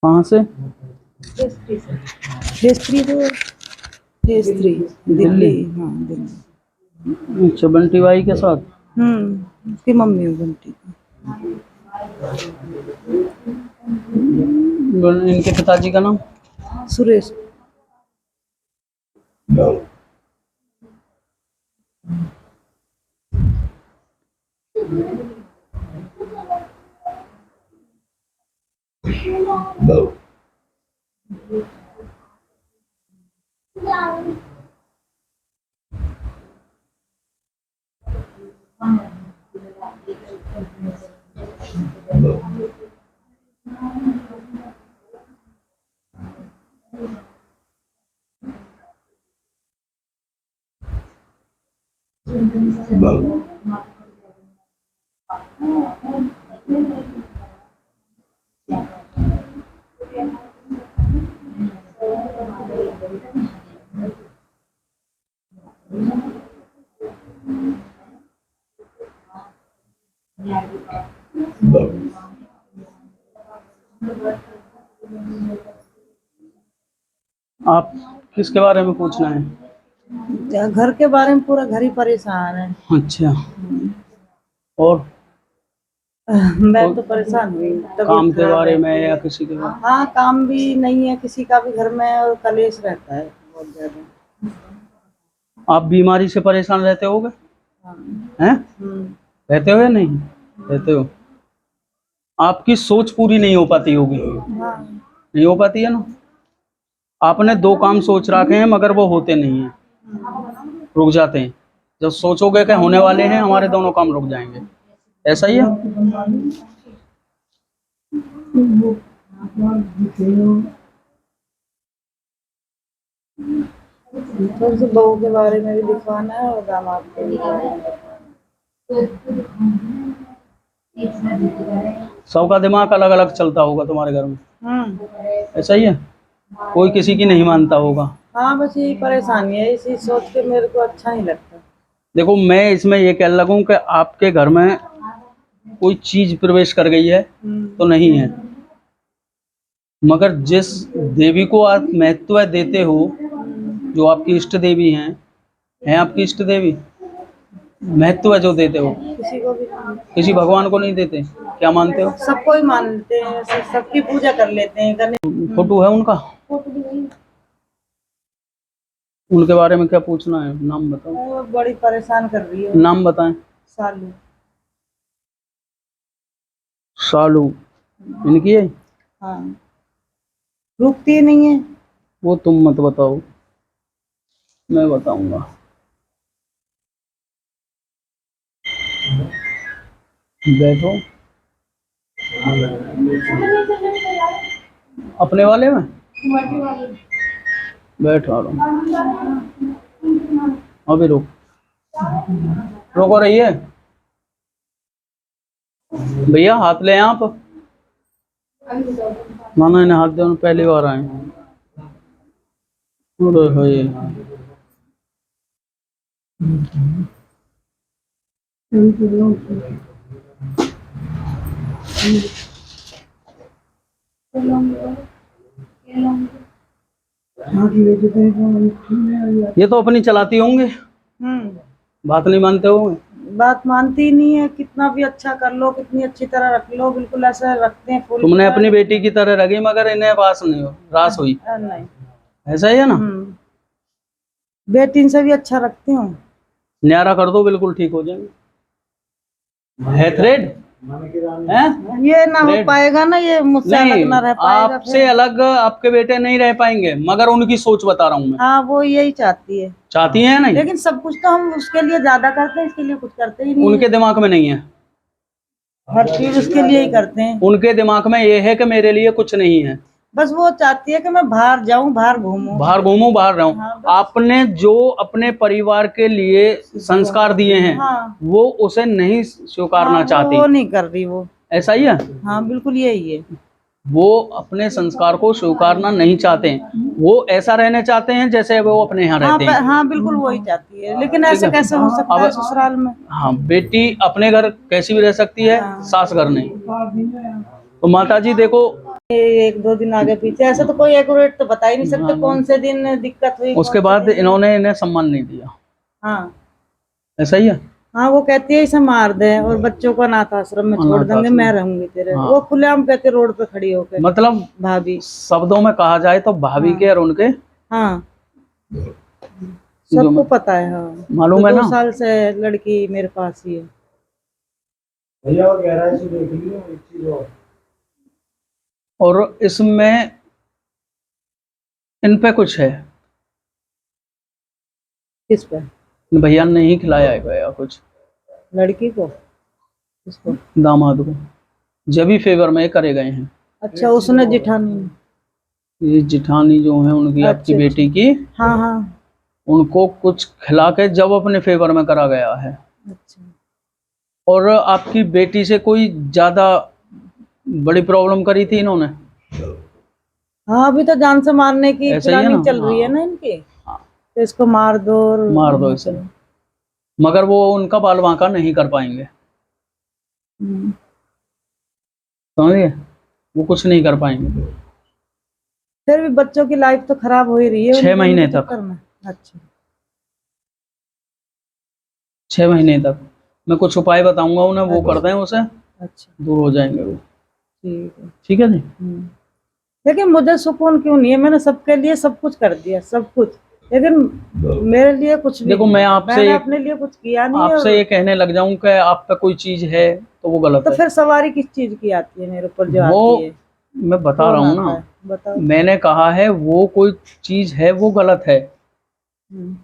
कहाँ से? दिल्ली। अच्छा, बंटी भाई के साथ?
उसकी मम्मी है बंटी।
इनके पिताजी का नाम?
सुरेश।
आप किसके बारे में पूछना है?
घर के बारे में पूरा घर ही परेशान है।
अच्छा, और
मैं तो परेशान हुई तबीयत
काम के
खराब
बारे
है।
में या किसी के बारे
हाँ, काम भी नहीं है किसी का भी घर में और कलेश रहता है बहुत ज्यादा।
में? आप बीमारी से परेशान रहते होगे
हाँ।
हैं?
हम्म।
रहते हो या नहीं रहते हो? आपकी सोच पूरी नहीं हो पाती होगी,
हाँ।
नहीं हो पाती है ना। आपने 2 काम सोच रखे हैं मगर वो होते नहीं हैं, रुक जाते हैं। जब सोचोगे कि होने वाले हैं, हमारे दोनों काम रुक जाएंगे। ऐसा ही है।
थोड़ी सी बहू के बारे में भी लिखवाना है और दामाद के भी बारे में
सबका दिमाग अलग अलग चलता होगा तुम्हारे घर में,
लिखवाना।
ऐसा ही है। कोई किसी की नहीं मानता होगा।
हाँ, बस यही परेशानी है, इसी सोच के मेरे को अच्छा नहीं लगता।
देखो, मैं इसमें ये कह लगूं कि आपके घर में कोई चीज प्रवेश कर गई है तो नहीं है, मगर जिस देवी को आप महत्व देते हो, जो आपकी इष्ट देवी हैं आपकी इष्ट देवी, महत्व जो देते हो,
किसी को भी नहीं।
किसी भगवान को नहीं देते? क्या मानते हो?
सबको ही मानते हैं, सबकी पूजा कर लेते हैं
फोटो है उनका? उनके बारे में क्या पूछना है? नाम बताओ।
वो बड़ी परेशान कर रही है।
नाम बताएं।
सालू।
सालू इनकी है?
हाँ, रुकती नहीं है।
वो तुम मत बताओ, मैं बताऊंगा। बैठो अपने वाले में बैठो। अभी रोको रही है भैया, हाथ ले आप। माना इन्हें हाथ दे, पहली बार आए। ये तो अपनी चलाती होंगे, बात नहीं मानते होंगे।
बात मानती ही नहीं है, कितना भी अच्छा कर लो, कितनी अच्छी तरह रख लो, बिल्कुल ऐसा रखते हैं फूल।
तुमने अपनी बेटी की तरह रखी मगर इन्हें रास नहीं हो, रास हुई।
नहीं,
ऐसा ही है ना।
बेटी से भी अच्छा रखती हूँ।
न्यारा कर दो, बिल्कुल ठीक हो जाएंगे। है थ्रेड है?
ये ना हो पाएगा ना, ये मुझसे अलग ना रह पाएगा।
आपसे अलग आपके बेटे नहीं रह पाएंगे, मगर उनकी सोच बता रहा हूँ मैं।
हाँ, वो यही चाहती है।
चाहती है नहीं,
लेकिन सब कुछ तो हम उसके लिए ज्यादा करते हैं, इसके लिए कुछ करते ही नहीं।
उनके दिमाग में नहीं है,
हर चीज उसके लिए ही करते हैं।
उनके दिमाग में ये है कि मेरे लिए कुछ नहीं है।
बस वो चाहती है कि मैं बाहर जाऊं, बाहर घूमूं, बाहर
रहूं।
हाँ,
आपने जो अपने परिवार के लिए संस्कार दिए हैं,
हाँ,
वो उसे नहीं स्वीकारना
हाँ,
चाहती।
वो नहीं कर रही वो।
ऐसा ही है।
हाँ, बिल्कुल यही है।
वो अपने संस्कार को स्वीकारना नहीं चाहते हैं, वो ऐसा रहना चाहते हैं जैसे वो अपने यहाँ रहते हैं।
हाँ, बिल्कुल वही चाहती है, लेकिन ऐसे कैसे हो सकता है ससुराल में।
हाँ, बेटी अपने घर कैसी भी रह सकती है, सास घर नहीं। तो माता जी देखो,
1-2 दिन आगे पीछे ऐसा तो कोई एक्यूरेट तो बता ही नहीं सकते कौन से दिन दिक्कत हुई।
उसके बाद इन्होंने इन्हें सम्मान नहीं दिया।
हाँ,
ऐसा ही है।
हाँ, वो कहती है इसे मार दे और बच्चों को अनाथ आश्रम में छोड़ देंगे, मैं रहूंगी तेरे।
हाँ।
वो खुलेआम कहते रोड पे खड़ी होकर,
मतलब
भाभी।
शब्दों में कहा जाए तो भाभी के और उनके,
हाँ, सबको पता है। हाँ,
मालूम है ना।
2 साल से लड़की मेरे पास ही है।
भैया और गहराई से देख लियो एक चीज
और इसमें इन पे कुछ है।
किस पे?
भैया ने नहीं खिलाया है भैया कुछ
लड़की को? किसको?
दामाद को, जब भी फेवर में करे गए हैं।
अच्छा, उसने जिठानी।
ये जिठानी जो है उनकी, आपकी बेटी की,
हाँ, हाँ,
उनको कुछ खिला के जब अपने फेवर में करा गया है।
अच्छा।
और आपकी बेटी से कोई ज्यादा बड़ी प्रॉब्लम करी थी इन्होंने?
हाँ, अभी तो जान से मारने की
ऐसा ही है
प्लानिंग
ना?
चल रही है ना इनकी। तो इसको मार दो
इसे, मगर वो उनका बाल बांका नहीं कर पाएंगे, समझिए, वो कुछ नहीं कर पाएंगे।
फिर भी बच्चों की लाइफ तो खराब हो ही रही है
6 महीने
उनके
तक।
चक्कर में। अच्छा
6 महीने तक मैं कुछ उपाय बताऊंगा उन्हें, वो कर दें उसे,
अच्छा
दूर हो जाएंगे वो।
ठीक है।
ठीक है जी।
लेकिन मुझे सुकून क्यों नहीं है? मैंने सबके लिए सब कुछ कर दिया, सब कुछ, लेकिन मेरे लिए कुछ भी
देखो,
नहीं।
मैं आपसे
मैंने
एक-
अपने लिए कुछ किया नहीं
आपसे
और
ये कहने लग जाऊं कि आप पे कोई चीज है तो वो गलत
तो
है।
फिर सवारी किस चीज की आती है मेरे ऊपर जो
वो
आती है?
मैं बता
कौन
रहा हूँ
आता
ना,
है? बताओ।
मैंने कहा है वो कोई चीज है वो गलत है,
हम्म।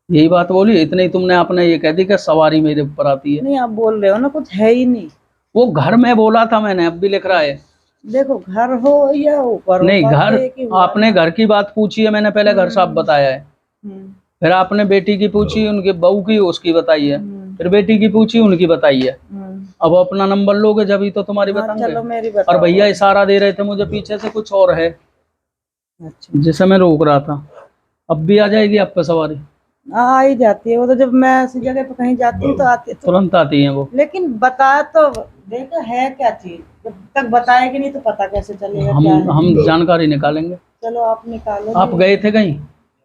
यही बात बोली। इतने ही तुमने आपने ये कह दी कि सवारी मेरे ऊपर आती है।
नहीं, आप बोल रहे हो ना कुछ है ही नहीं।
वो घर में बोला था मैंने, अब भी लिख रहा है।
देखो घर हो या ऊपर हो,
नहीं,
बात
घर
तो एक ही हुआ
आपने
ना।
घर की बात पूछी है, मैंने पहले घर साफ बताया है।
हम्म,
फिर आपने बेटी की पूछी, उनकी बहू की, उसकी बताई है।
हम्म,
फिर बेटी की पूछी, उनकी बताई है।
हम्म।
अब अपना नंबर लोगे जब ही तो तुम्हारी
हाँ,
बताएंगे।
चलो मेरी
और
बताओ।
भैया इशारा दे रहे थे मुझे पीछे से कुछ और है,
अच्छा
जिसे मैं रोक रहा था। अब भी आ जाएगी आप पे सवारी,
आ ही जाती है वो तो, जब मैं ऐसी जगह पे कहीं जाती हूँ तो आती है तो।
तुरंत आती है वो।
लेकिन बता तो देखो है क्या चीज, जब तक बताएगी नहीं तो पता कैसे चलेगा क्या है?
हम जानकारी निकालेंगे।
चलो आप निकालो।
आप गए थे कहीं?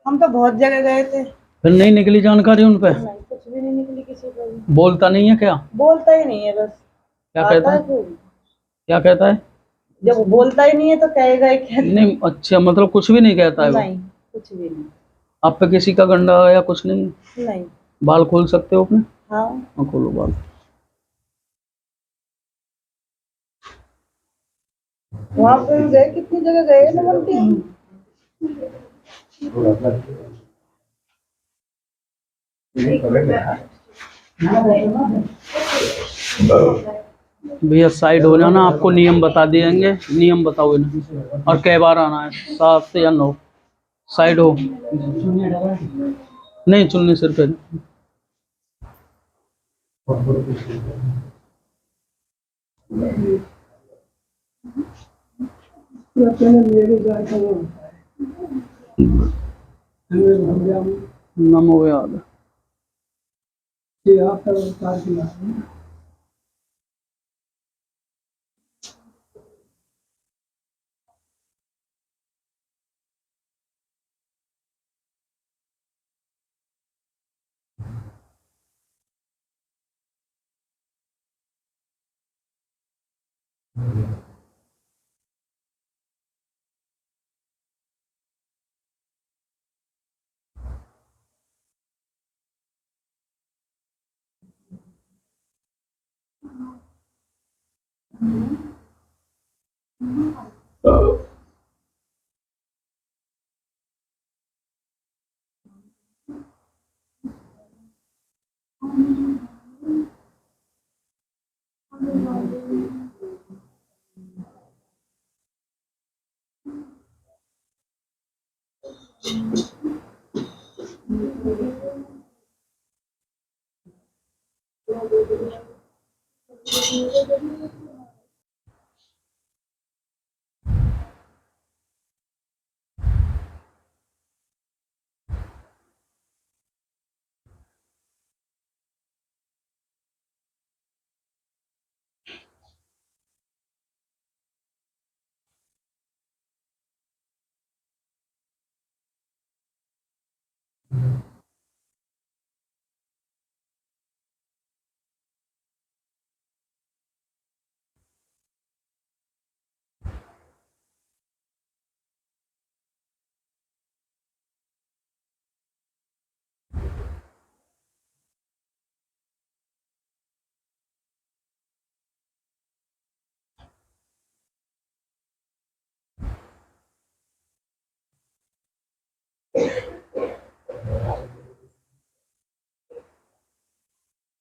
हम तो बहुत जगह गए थे।
फिर नहीं निकली जानकारी उन पे?
नहीं, कुछ भी नहीं निकली किसी को भी।
बोलता नहीं है क्या?
बोलता ही नहीं है बस।
क्या
आता
कहता
है
है?
खूब।
क्या कहता है?
जब वो बोलता ही नहीं है तो कहेगा ही क्या?
नहीं, अच्छा, मतलब कुछ भी नहीं कहता है वो?
नहीं, कुछ भी नहीं।
आप पे किसी का गंडा या कुछ नहीं?
नहीं।
बाल खोल सकते हो अपने?
हाँ।
हाँ, खोलो बाल।
वहाँ पे हम गए, कितनी जगह गए ना बल्कि।
भैया साइड हो जाना, आपको नियम बता देंगे। नियम बताओ इन्हें, और कै बार आना है, 7 या 9। साइड हो। नहीं, चुन्नी सिर पे।
मेरे जाए तो वो होता है।
नमो याद।
ये आपका विस्तार की बात है।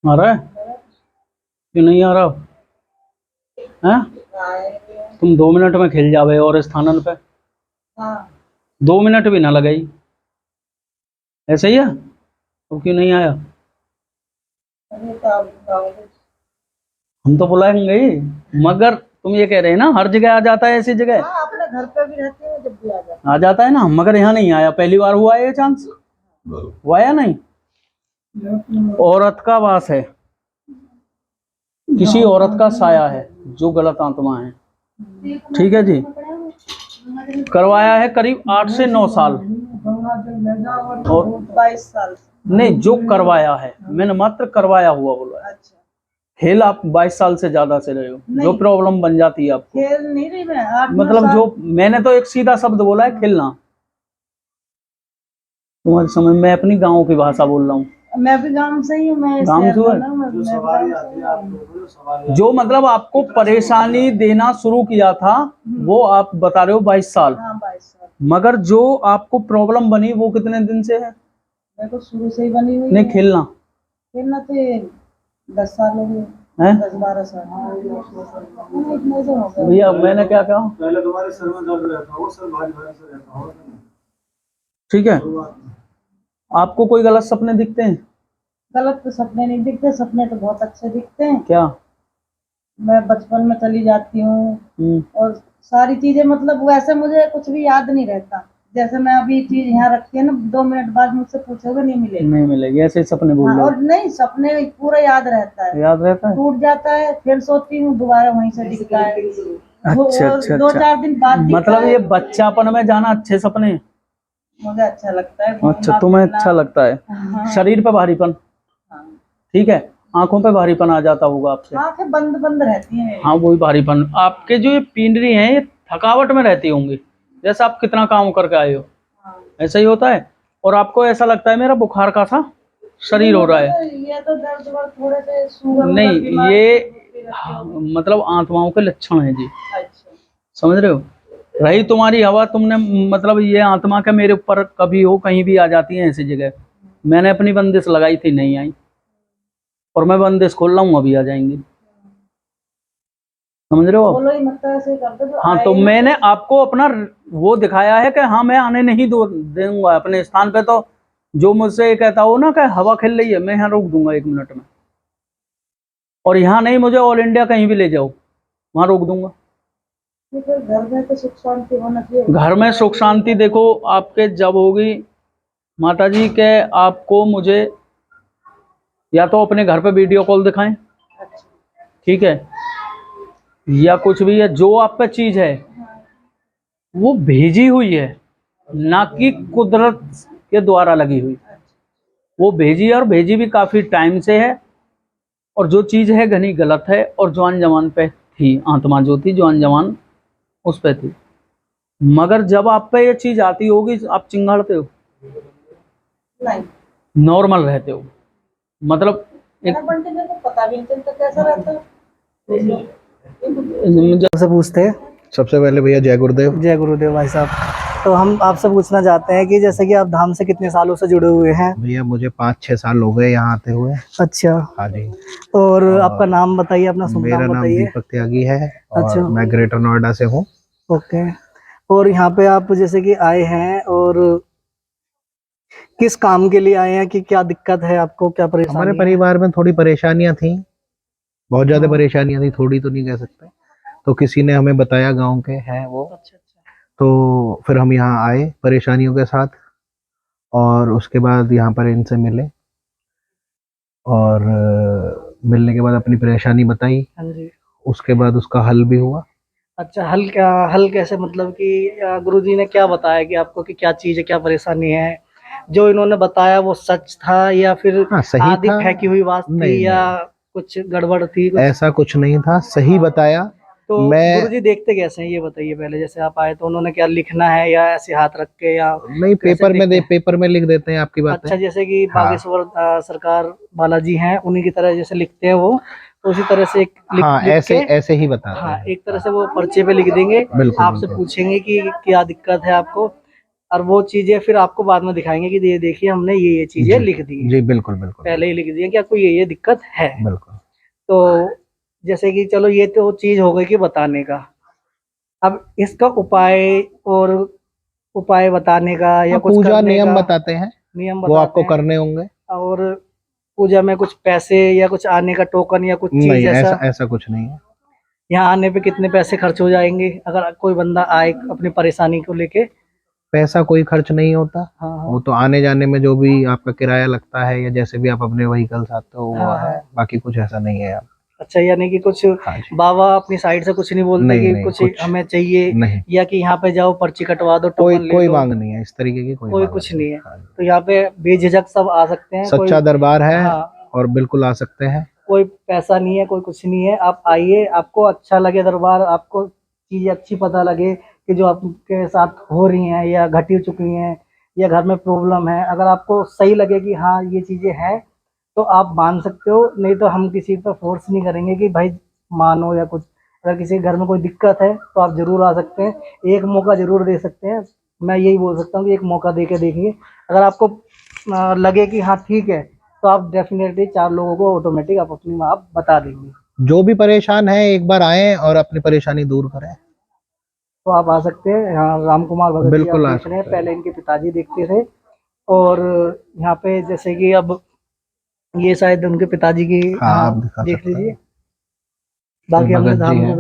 आ रहा है? क्यों नहीं आ रहा है? तुम 2 मिनट में खिल जावे और स्थानन पे।
हाँ।
2 मिनट भी ना लगाई, ऐसे ही है। अब क्यों नहीं आया? हम तो बुलाएंगे ही, मगर तुम ये कह रहे हैं ना हर जगह आ जाता है, ऐसी जगह
हाँ, अपने घर पे भी रहते हैं, जब भी आ जाते
आ जाता है ना, मगर यहाँ नहीं आया। पहली बार हुआ है ये चांस, हुआ या नहीं? औरत का वास है, किसी औरत का साया है जो गलत आत्मा है। ठीक है जी। करवाया है करीब 8 से 9 साल। और
22 साल से।
नहीं, जो करवाया है, मैंने मात्र करवाया हुआ बोला है।
अच्छा,
खेल आप 22 साल से ज्यादा से रहे हो, जो
नहीं।
प्रॉब्लम बन जाती है आपको।
खेल नहीं रही मैं 8-9
मतलब
साल।
जो मैंने तो एक सीधा शब्द बोला है, खेलना। तुम्हारी समझ, मैं अपनी गाँव की भाषा बोल रहा हूँ।
मैं भी गांव से ही हूँ, मैं
गाँव से
शहर
हो?
में ना, मैं
सवारी
गाँव
आती
से
है आप लोगों को, सवारी
जो मतलब आपको परेशानी देना शुरू किया था, वो आप बता रहे हो 22 साल।
हाँ 22 साल।
मगर जो आपको प्रॉब्लम बनी वो कितने दिन से है?
मेरे को शुरू से ही बनी हुई
नहीं,
है।
खेलना
खेलना तो ये 10 साल हो गए,
है
10-12 साल। हाँ, इतने से हो गए।
भैया। मैंने क्या कहा?
पहले तुम्हारे सर में दर्द रहता हो, सर भारी भारी से रहता हो।
ठीक है, आपको कोई गलत सपने दिखते हैं?
गलत तो सपने नहीं दिखते, सपने तो बहुत अच्छे दिखते हैं।
क्या?
मैं बचपन में चली जाती हूँ और सारी चीजें, मतलब वैसे मुझे कुछ भी याद नहीं रहता। जैसे मैं अभी चीज यहाँ रखी है ना, 2 मिनट बाद मुझसे पूछोगे नहीं मिलेगी।
नहीं मिलेगी, ऐसे ही सपने बोल
हाँ,
रहे
और नहीं, सपने पूरा याद रहता
हो।
है,
याद रहता है?
टूट जाता है, फिर सोती हूँ, दोबारा वहीं से दिखता है।
अच्छा अच्छा
2-4 दिन बाद दिखता
मतलब
है।
ये बच्चापन में जाना अच्छे सपने हैं।
मुझे अच्छा लगता है।
अच्छा, तुम्हें अच्छा लगता है।
हाँ।
शरीर पे भारीपन,
हाँ।
ठीक है, आंखों पे भारीपन आ जाता होगा आपसे।
आंखें बंद बंद रहती हैं।
हाँ, वही भारीपन। आपके जो ये पिंडरी हैं, ये थकावट में रहती होंगी, जैसे आप कितना काम करके आए हो।
हाँ।
ऐसा ही होता है। और आपको ऐसा लगता है मेरा बुखार का सा शरीर हो रहा है।
ये तो दर्द वर्द थोड़े से शुगर
नहीं,
बीमारी
ये
होती रहती है।
मतलब आत्माओं के लक्षण है जी,
अच्छा।
समझ रहे हो? रही तुम्हारी हवा, तुमने मतलब ये आत्मा का मेरे ऊपर कभी हो कहीं भी आ जाती है ऐसी जगह। मैंने अपनी बंदिश लगाई थी, नहीं आई, और मैं बंदिश खोल रहा हूँ, अभी आ जाएंगी। समझ रहे हो?
बोलो ही मत ऐसे ही करते तो
हाँ, तो
आए ना।
मैंने आपको अपना वो दिखाया है कि हाँ, मैं आने नहीं दूंगा अपने स्थान पे। तो जो मुझसे ये कहता हो ना कि हवा खेल रही है, मैं यहाँ रोक दूंगा 1 मिनट में। और यहाँ नहीं, मुझे ऑल इंडिया कहीं भी ले जाओ, वहाँ रोक दूंगा।
फिर घर में तो सुख शांति होना चाहिए।
घर में सुख शांति देखो आपके जब होगी माता जी के, आपको मुझे या तो अपने घर पे वीडियो कॉल दिखाएं,
अच्छा।
ठीक है, या कुछ भी है जो आप पे चीज है वो भेजी हुई है, ना कि कुदरत के द्वारा लगी हुई। वो भेजी है, और भेजी भी काफी टाइम से है। और जो चीज है घनी गलत है, और जवान जवान पे थी, आत्मा जो थी जवान जवान उस पे थी। मगर जब आप पे ये चीज आती होगी, आप चिंगाड़ते हो,
नहीं,
नॉर्मल रहते हो। मतलब एक
बंटी मेरे को पता भी नहीं चलता कैसा रहता है।
से पूछते हैं।
सबसे पहले भैया जय गुरुदेव।
जय गुरुदेव भाई साहब। तो हम आपसे पूछना चाहते हैं कि जैसे कि आप धाम से कितने सालों से जुड़े हुए हैं?
भैया मुझे 5-6 साल हो गए यहाँ आते हुए।
अच्छा।
हाँ जी।
और आपका नाम बताइए, अपना शुभ
मेरा
नाम
नाम
बताइए।
दीपक त्यागी है, और
अच्छा।
मैं ग्रेटर नोएडा से हूँ।
ओके। और यहाँ पे आप जैसे कि आए हैं, और किस काम के लिए आए हैं, कि क्या दिक्कत है आपको, क्या परेशानी
हमारे
है?
परिवार में थोड़ी परेशानियां थी, बहुत ज्यादा
हाँ।
परेशानियां थी, थोड़ी तो नहीं कह सकते। तो किसी ने हमें बताया, गांव के हैं वो,
अच्छा अच्छा।
तो फिर हम यहाँ आए परेशानियों के साथ, और उसके बाद यहाँ पर इनसे मिले, और मिलने के बाद अपनी परेशानी बताई।
हाँ जी।
उसके बाद उसका हल भी हुआ।
अच्छा, हल क्या? हल कैसे? मतलब कि गुरुजी ने क्या बताया कि आपको, कि क्या चीज़ है, क्या परेशानी है? जो इन्होंने बताया वो सच था, या फिर
हाँ, सही
आधी
था।
फेंकी हुई बात थी,
नहीं,
या कुछ गड़बड़ थी? कुछ
ऐसा कुछ नहीं था, सही बताया।
तो
मैं
गुरुजी देखते कैसे हैं, ये बताइए पहले। जैसे आप आए तो उन्होंने क्या लिखना है, या ऐसे हाथ रख के, या
नहीं,
कैसे देखते हैं?
पेपर में लिख देते हैं आपकी बातें।
अच्छा, जैसे कि
हाँ।
बागेश्वर सरकार बालाजी हैं, उन्हीं की तरह जैसे लिखते हैं वो, तो उसी तरह से
हाँ,
लिख
ऐसे
के,
ऐसे ही बताते
हाँ,
हैं।
एक तरह से वो पर्चे पे लिख देंगे।
बिल्कुल,
आपसे
बिल्कुल।
पूछेंगे कि क्या दिक्कत है आपको, और वो चीजें फिर आपको बाद में दिखाएंगे कि ये देखिए हमने ये चीजें लिख दी हैं।
जी, बिल्कुल बिल्कुल।
पहले ही लिख दिए कि आपको ये दिक्कत है।
बिल्कुल।
तो जैसे कि चलो, ये तो चीज हो गई कि बताने का। अब इसका उपाय बताने का, या कुछ
पूजा
करने
नियम
का
बताते हैं,
नियम
वो
बताते
आपको
हैं।
करने होंगे।
और पूजा में कुछ पैसे, या कुछ आने का टोकन, या कुछ चीज
नहीं,
ऐसा?
ऐसा कुछ नहीं है।
यहाँ आने पे कितने पैसे खर्च हो जाएंगे अगर कोई बंदा आए अपनी परेशानी को लेके?
पैसा कोई खर्च नहीं होता।
हाँ हाँ।
वो तो आने जाने में जो भी आपका किराया लगता है, या जैसे भी आप अपने व्हीकल से आते हो वो
हाँ,
है,
हाँ।
बाकी कुछ ऐसा नहीं है यार।
अच्छा, यानी कि कुछ
हाँ जी।
बाबा अपनी साइड से कुछ नहीं बोलते
नहीं,
कि
नहीं,
कुछ
कुछ
हमें चाहिए,
नहीं,
या कि यहाँ पे जाओ पर्ची कटवा दो,
कोई
टोकन ले
कोई
लो,
मांग नहीं है इस तरीके की, कोई
कोई
मांग
कुछ नहीं है।
हाँ जी।
तो यहाँ पे बेझिझक सब आ सकते हैं, कोई
सच्चा दरबार है
हाँ,
और बिल्कुल आ सकते हैं।
कोई पैसा नहीं है, कोई कुछ नहीं है। आप आइए, आपको अच्छा लगे दरबार, आपको चीजें अच्छी पता लगे कि जो आपके साथ हो रही हैं या घटी चुकी हैं, या घर में प्रॉब्लम है, अगर आपको सही लगे कि हाँ ये चीजें हैं, तो आप मान सकते हो। नहीं तो हम किसी पर फोर्स नहीं करेंगे कि भाई मानो या कुछ। अगर किसी के घर में कोई दिक्कत है तो आप जरूर आ सकते हैं, एक मौका जरूर दे सकते हैं। मैं यही बोल सकता हूँ कि एक मौका दे के देखिए। अगर आपको लगे कि हाँ ठीक है, तो आप डेफिनेटली 4 लोगों को ऑटोमेटिक आप अपनी आप बता देंगे।
जो भी परेशान है एक बार आए और अपनी परेशानी दूर करें।
तो आप आ सकते हैं। यहाँ राम कुमार भगत जी आप
बिल्कुल आ
देख रहे हैं,
सकते हैं।
पहले इनके पिताजी देखते थे, और यहाँ पे जैसे कि अब ये शायद उनके पिताजी की,
हाँ,
हाँ
आप दिखा
देख
सकते हैं।
लीजिए। बाकी
ये
हमने
भगत जी
धाम
हैं।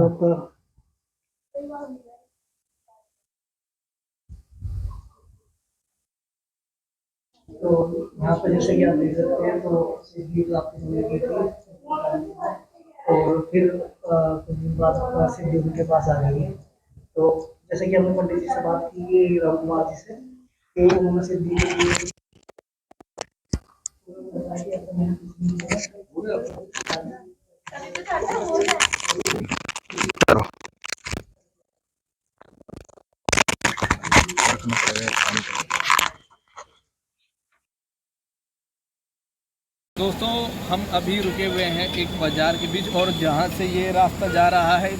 तो यहाँ पे जैसे कि आप देख सकते हैं, तो सिद्धि प्राप्ति होने की थी, और फिर कुछ दिन बाद सिद्धि उनके पास आ गई। तो जैसे कि हमने पंडित जी से बात की है, राम कुमार जी से, कि उन्होंने सिद्धि के लिए
दोस्तों हम अभी रुके हुए हैं एक बाजार के बीच, और जहाँ से ये रास्ता जा रहा है,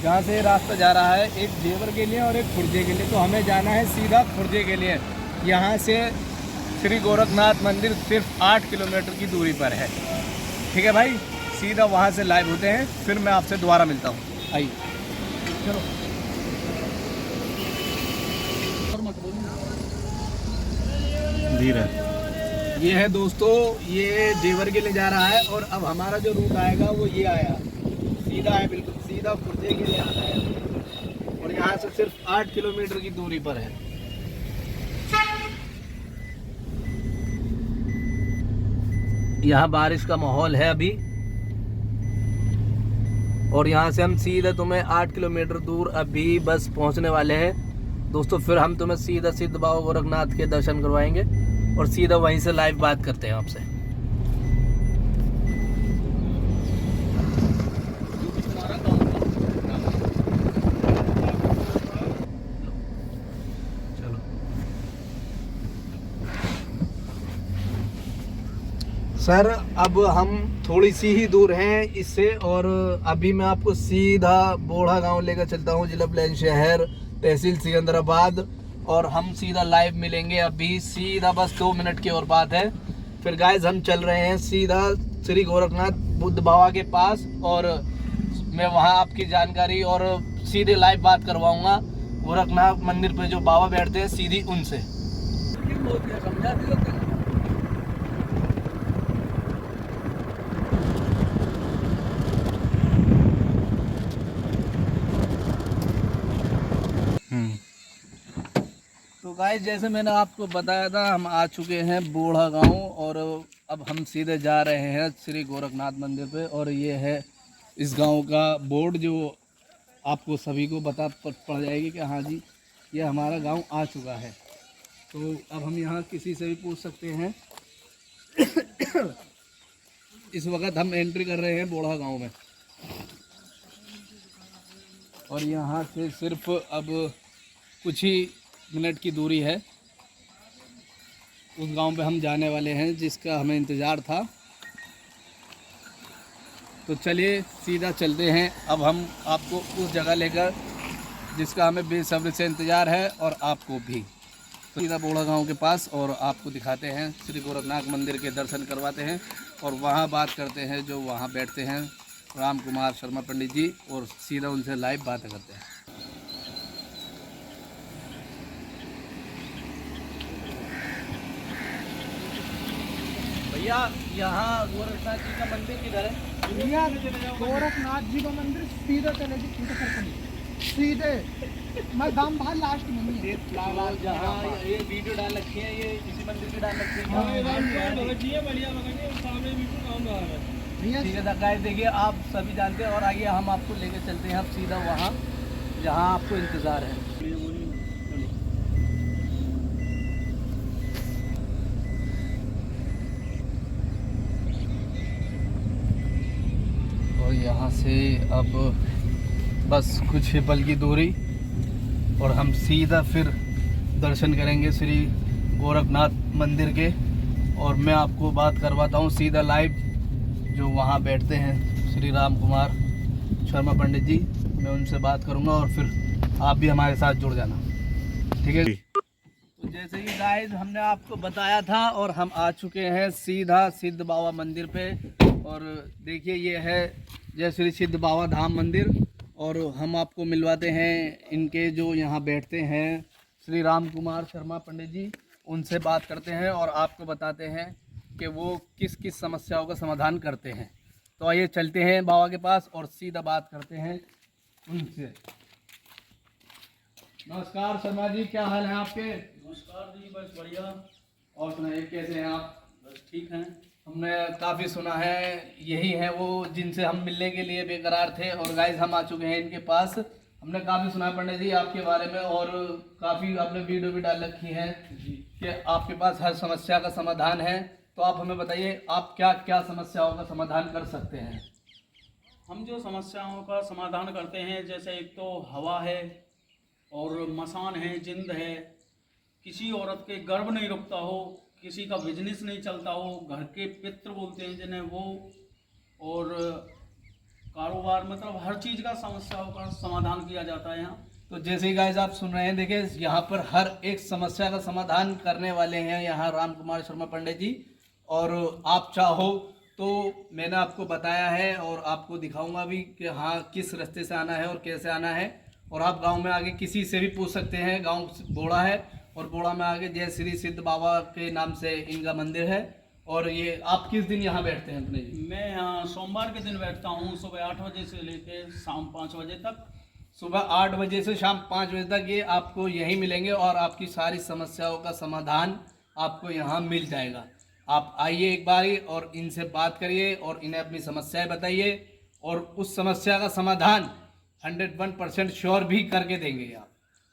जहाँ से ये रास्ता जा रहा है एक जेवर के लिए और एक खुर्जे के लिए। तो हमें जाना है सीधा खुर्जे के लिए। यहाँ से श्री गोरखनाथ मंदिर सिर्फ 8 किलोमीटर की दूरी पर है। ठीक है भाई, सीधा वहाँ से लाइव होते हैं, फिर मैं आपसे दोबारा मिलता हूँ। आइए चलो।
धीरे।
ये है दोस्तों, ये जेवर के लिए जा रहा है, और अब हमारा जो रूट आएगा वो ये आया, सीधा है, बिल्कुल सीधा खुर्जे के लिए आना है, और यहाँ से सिर्फ 8 किलोमीटर की दूरी पर है। यहाँ बारिश का माहौल है अभी, और यहाँ से हम सीधा तुम्हें 8 किलोमीटर दूर अभी बस पहुँचने वाले हैं दोस्तों। फिर हम तुम्हें सीधा सिद्ध बाबा गोरखनाथ के दर्शन करवाएंगे, और सीधा वहीं से लाइव बात करते हैं आपसे। चलो सर, अब हम थोड़ी सी ही दूर हैं इससे, और अभी मैं आपको सीधा बोढ़ा गांव लेकर चलता हूं, जिला बुलंदशहर, तहसील सिकंदराबाद, और हम सीधा लाइव मिलेंगे अभी सीधा, बस 2 मिनट की और बात है। फिर गाइस हम चल रहे हैं सीधा श्री गोरखनाथ बुद्ध बाबा के पास, और मैं वहां आपकी जानकारी और सीधे लाइव बात करवाऊंगा गोरखनाथ मंदिर पे जो बाबा बैठते हैं, सीधी उनसे। तो गाइस जैसे मैंने आपको बताया था, हम आ चुके हैं बोढ़ा गांव, और अब हम सीधे जा रहे हैं श्री गोरखनाथ मंदिर पे। और ये है इस गांव का बोर्ड, जो आपको सभी को पड़ जाएगी कि हाँ जी ये हमारा गांव आ चुका है। तो अब हम यहाँ किसी से भी पूछ सकते हैं। इस वक्त हम एंट्री कर रहे हैं बोढ़ा गांव में, और यहाँ से सिर्फ अब कुछ ही मिनट की दूरी है उस गांव पे हम जाने वाले हैं, जिसका हमें इंतज़ार था। तो चलिए सीधा चलते हैं अब हम आपको उस जगह लेकर जिसका हमें बेसब्री से इंतज़ार है, और आपको भी। तो सीधा बोढ़ा गांव के पास, और आपको दिखाते हैं श्री गोरखनाथ मंदिर के दर्शन करवाते हैं, और वहाँ बात करते हैं जो वहाँ बैठते हैं राम कुमार शर्मा पंडित जी, और सीधा उनसे लाइव बातें करते हैं। भैया यहाँ गोरखनाथ जी का मंदिर किधर है?
भैया गोरखनाथ जी का मंदिर सीधे चले जी, सीधे मैं दाम भाई लास्ट में ही है।
जहाँ ये वीडियो डाल रखी है, ये इसी मंदिर की डाल रखी है। ठीक है गाइस, देखिए आप सभी जानते हैं। और आइए हम आपको लेके चलते हैं अब सीधा वहाँ जहाँ आपको इंतज़ार है। और यहाँ से अब बस कुछ ही पल की दूरी और हम सीधा फिर दर्शन करेंगे श्री गोरखनाथ मंदिर के। और मैं आपको बात करवाता हूँ सीधा लाइव, जो वहाँ बैठते हैं श्री राम कुमार शर्मा पंडित जी, मैं उनसे बात करूँगा और फिर आप भी हमारे साथ जुड़ जाना, ठीक है। तो जैसे कि गाइस हमने आपको बताया था और हम आ चुके हैं सीधा सिद्ध बाबा मंदिर पे। और देखिए ये है जय श्री सिद्ध बाबा धाम मंदिर। और हम आपको मिलवाते हैं इनके जो यहाँ बैठते हैं श्री राम कुमार शर्मा पंडित जी, उनसे बात करते हैं और आपको बताते हैं कि वो किस किस समस्याओं का समाधान करते हैं। तो आइए चलते हैं बाबा के पास और सीधा बात करते हैं उनसे। नमस्कार शर्मा जी, क्या हाल है आपके?
नमस्कार जी, बस बढ़िया।
और सुनाइए कैसे हैं आप?
बस ठीक हैं।
हमने काफ़ी सुना है यही है वो जिनसे हम मिलने के लिए बेकरार थे। और गाइस हम आ चुके हैं इनके पास। हमने काफ़ी सुना है पंडित जी आपके बारे में और काफ़ी आपने वीडियो भी डाल रखी है कि आपके पास हर समस्या का समाधान है। तो आप हमें बताइए आप क्या क्या समस्याओं का समाधान कर सकते हैं?
हम जो समस्याओं का समाधान करते हैं, जैसे एक तो हवा है और मसान है, जिंद है, किसी औरत के गर्भ नहीं रुकता हो, किसी का बिजनेस नहीं चलता हो, घर के पितृ बोलते हैं जिन्हें वो, और कारोबार, मतलब हर चीज़ का समस्याओं का समाधान किया जाता है यहाँ।
तो जैसे ही गाइस आप सुन रहे हैं, देखिए यहाँ पर हर एक समस्या का समाधान करने वाले हैं यहाँ राम कुमार शर्मा पंडित जी। और आप चाहो तो मैंने आपको बताया है और आपको दिखाऊंगा भी कि हाँ किस रास्ते से आना है और कैसे आना है। और आप गांव में आगे किसी से भी पूछ सकते हैं, गांव बोड़ा है और बोड़ा में आगे जय श्री सिद्ध बाबा के नाम से इनका मंदिर है। और ये आप किस दिन यहाँ बैठते हैं अपने जी?
मैं यहाँ सोमवार के दिन बैठता हूँ, सुबह 8 बजे से लेकर शाम 5 बजे तक।
सुबह 8 बजे से शाम 5 बजे तक ये आपको यहीं मिलेंगे और आपकी सारी समस्याओं का समाधान आपको यहाँ मिल जाएगा। आप आइए एक बार और इनसे बात करिए और इन्हें अपनी समस्याएं बताइए और उस समस्या का समाधान 101% श्योर भी करके देंगे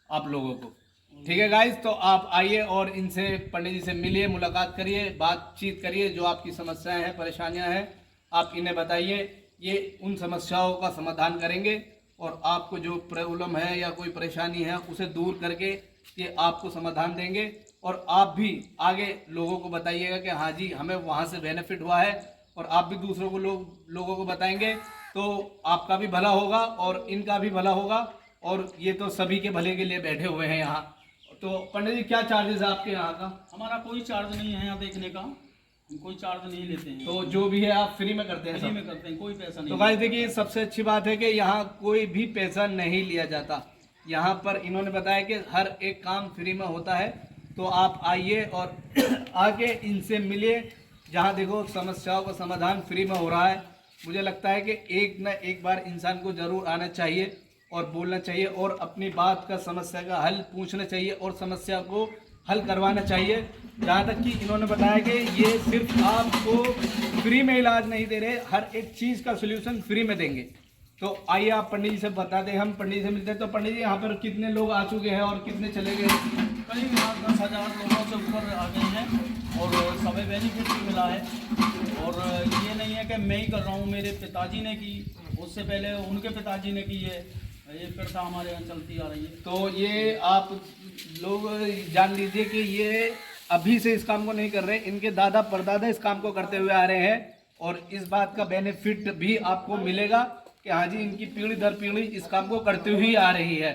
आप लोगों को। ठीक है गाइस, तो आप आइए और इनसे पंडित जी से मिलिए, मुलाकात करिए, बातचीत करिए। जो आपकी समस्याएं हैं, परेशानियां हैं, आप इन्हें बताइए, ये उन समस्याओं का समाधान करेंगे और आपको जो प्रॉब्लम है या कोई परेशानी है उसे दूर करके ये आपको समाधान देंगे। और आप भी आगे लोगों को बताइएगा कि हाँ जी हमें वहाँ से बेनिफिट हुआ है, और आप भी दूसरों को लोगों को बताएंगे तो आपका भी भला होगा और इनका भी भला होगा। और ये तो सभी के भले के लिए बैठे हुए हैं यहाँ। तो पंडित जी क्या चार्जेस है आपके यहाँ का?
हमारा कोई चार्ज नहीं है यहाँ देखने का, हम कोई चार्ज नहीं लेते हैं।
तो जो भी है आप फ्री में करते हैं?
फ्री में करते हैं, कोई पैसा नहीं।
तो गाइस देखिए सबसे अच्छी बात है कि यहाँ कोई भी पैसा नहीं लिया जाता। यहाँ पर इन्होंने बताया कि हर एक काम फ्री में होता है। तो आप आइए और आके इनसे मिलिए। जहाँ देखो समस्याओं का समाधान फ्री में हो रहा है। मुझे लगता है कि एक न एक बार इंसान को ज़रूर आना चाहिए और बोलना चाहिए और अपनी बात का, समस्या का हल पूछना चाहिए और समस्या को हल करवाना चाहिए। जहाँ तक कि इन्होंने बताया कि ये सिर्फ आपको फ्री में इलाज नहीं दे रहे, हर एक चीज़ का सोल्यूशन फ्री में देंगे। तो आइए आप पंडित जी से बता दें, हम पंडित जी से मिलते हैं। तो पंडित जी यहाँ पर कितने लोग आ चुके हैं और कितने चले गए?
करीब 10,000 लोगों से ऊपर आ गए हैं और सभी बेनिफिट भी मिला है। और ये नहीं है कि मैं ही कर रहा हूँ, मेरे पिताजी ने की, उससे पहले उनके पिताजी ने की है, ये प्रथा हमारे यहाँ चलती आ रही है।
तो ये आप लोग जान लीजिए कि ये अभी से इस काम को नहीं कर रहे, इनके दादा परदादा इस काम को करते हुए आ रहे हैं। और इस बात का बेनिफिट भी आपको मिलेगा कि हाँ जी इनकी पीढ़ी दर पीढ़ी इस काम को करते हुए आ रही है।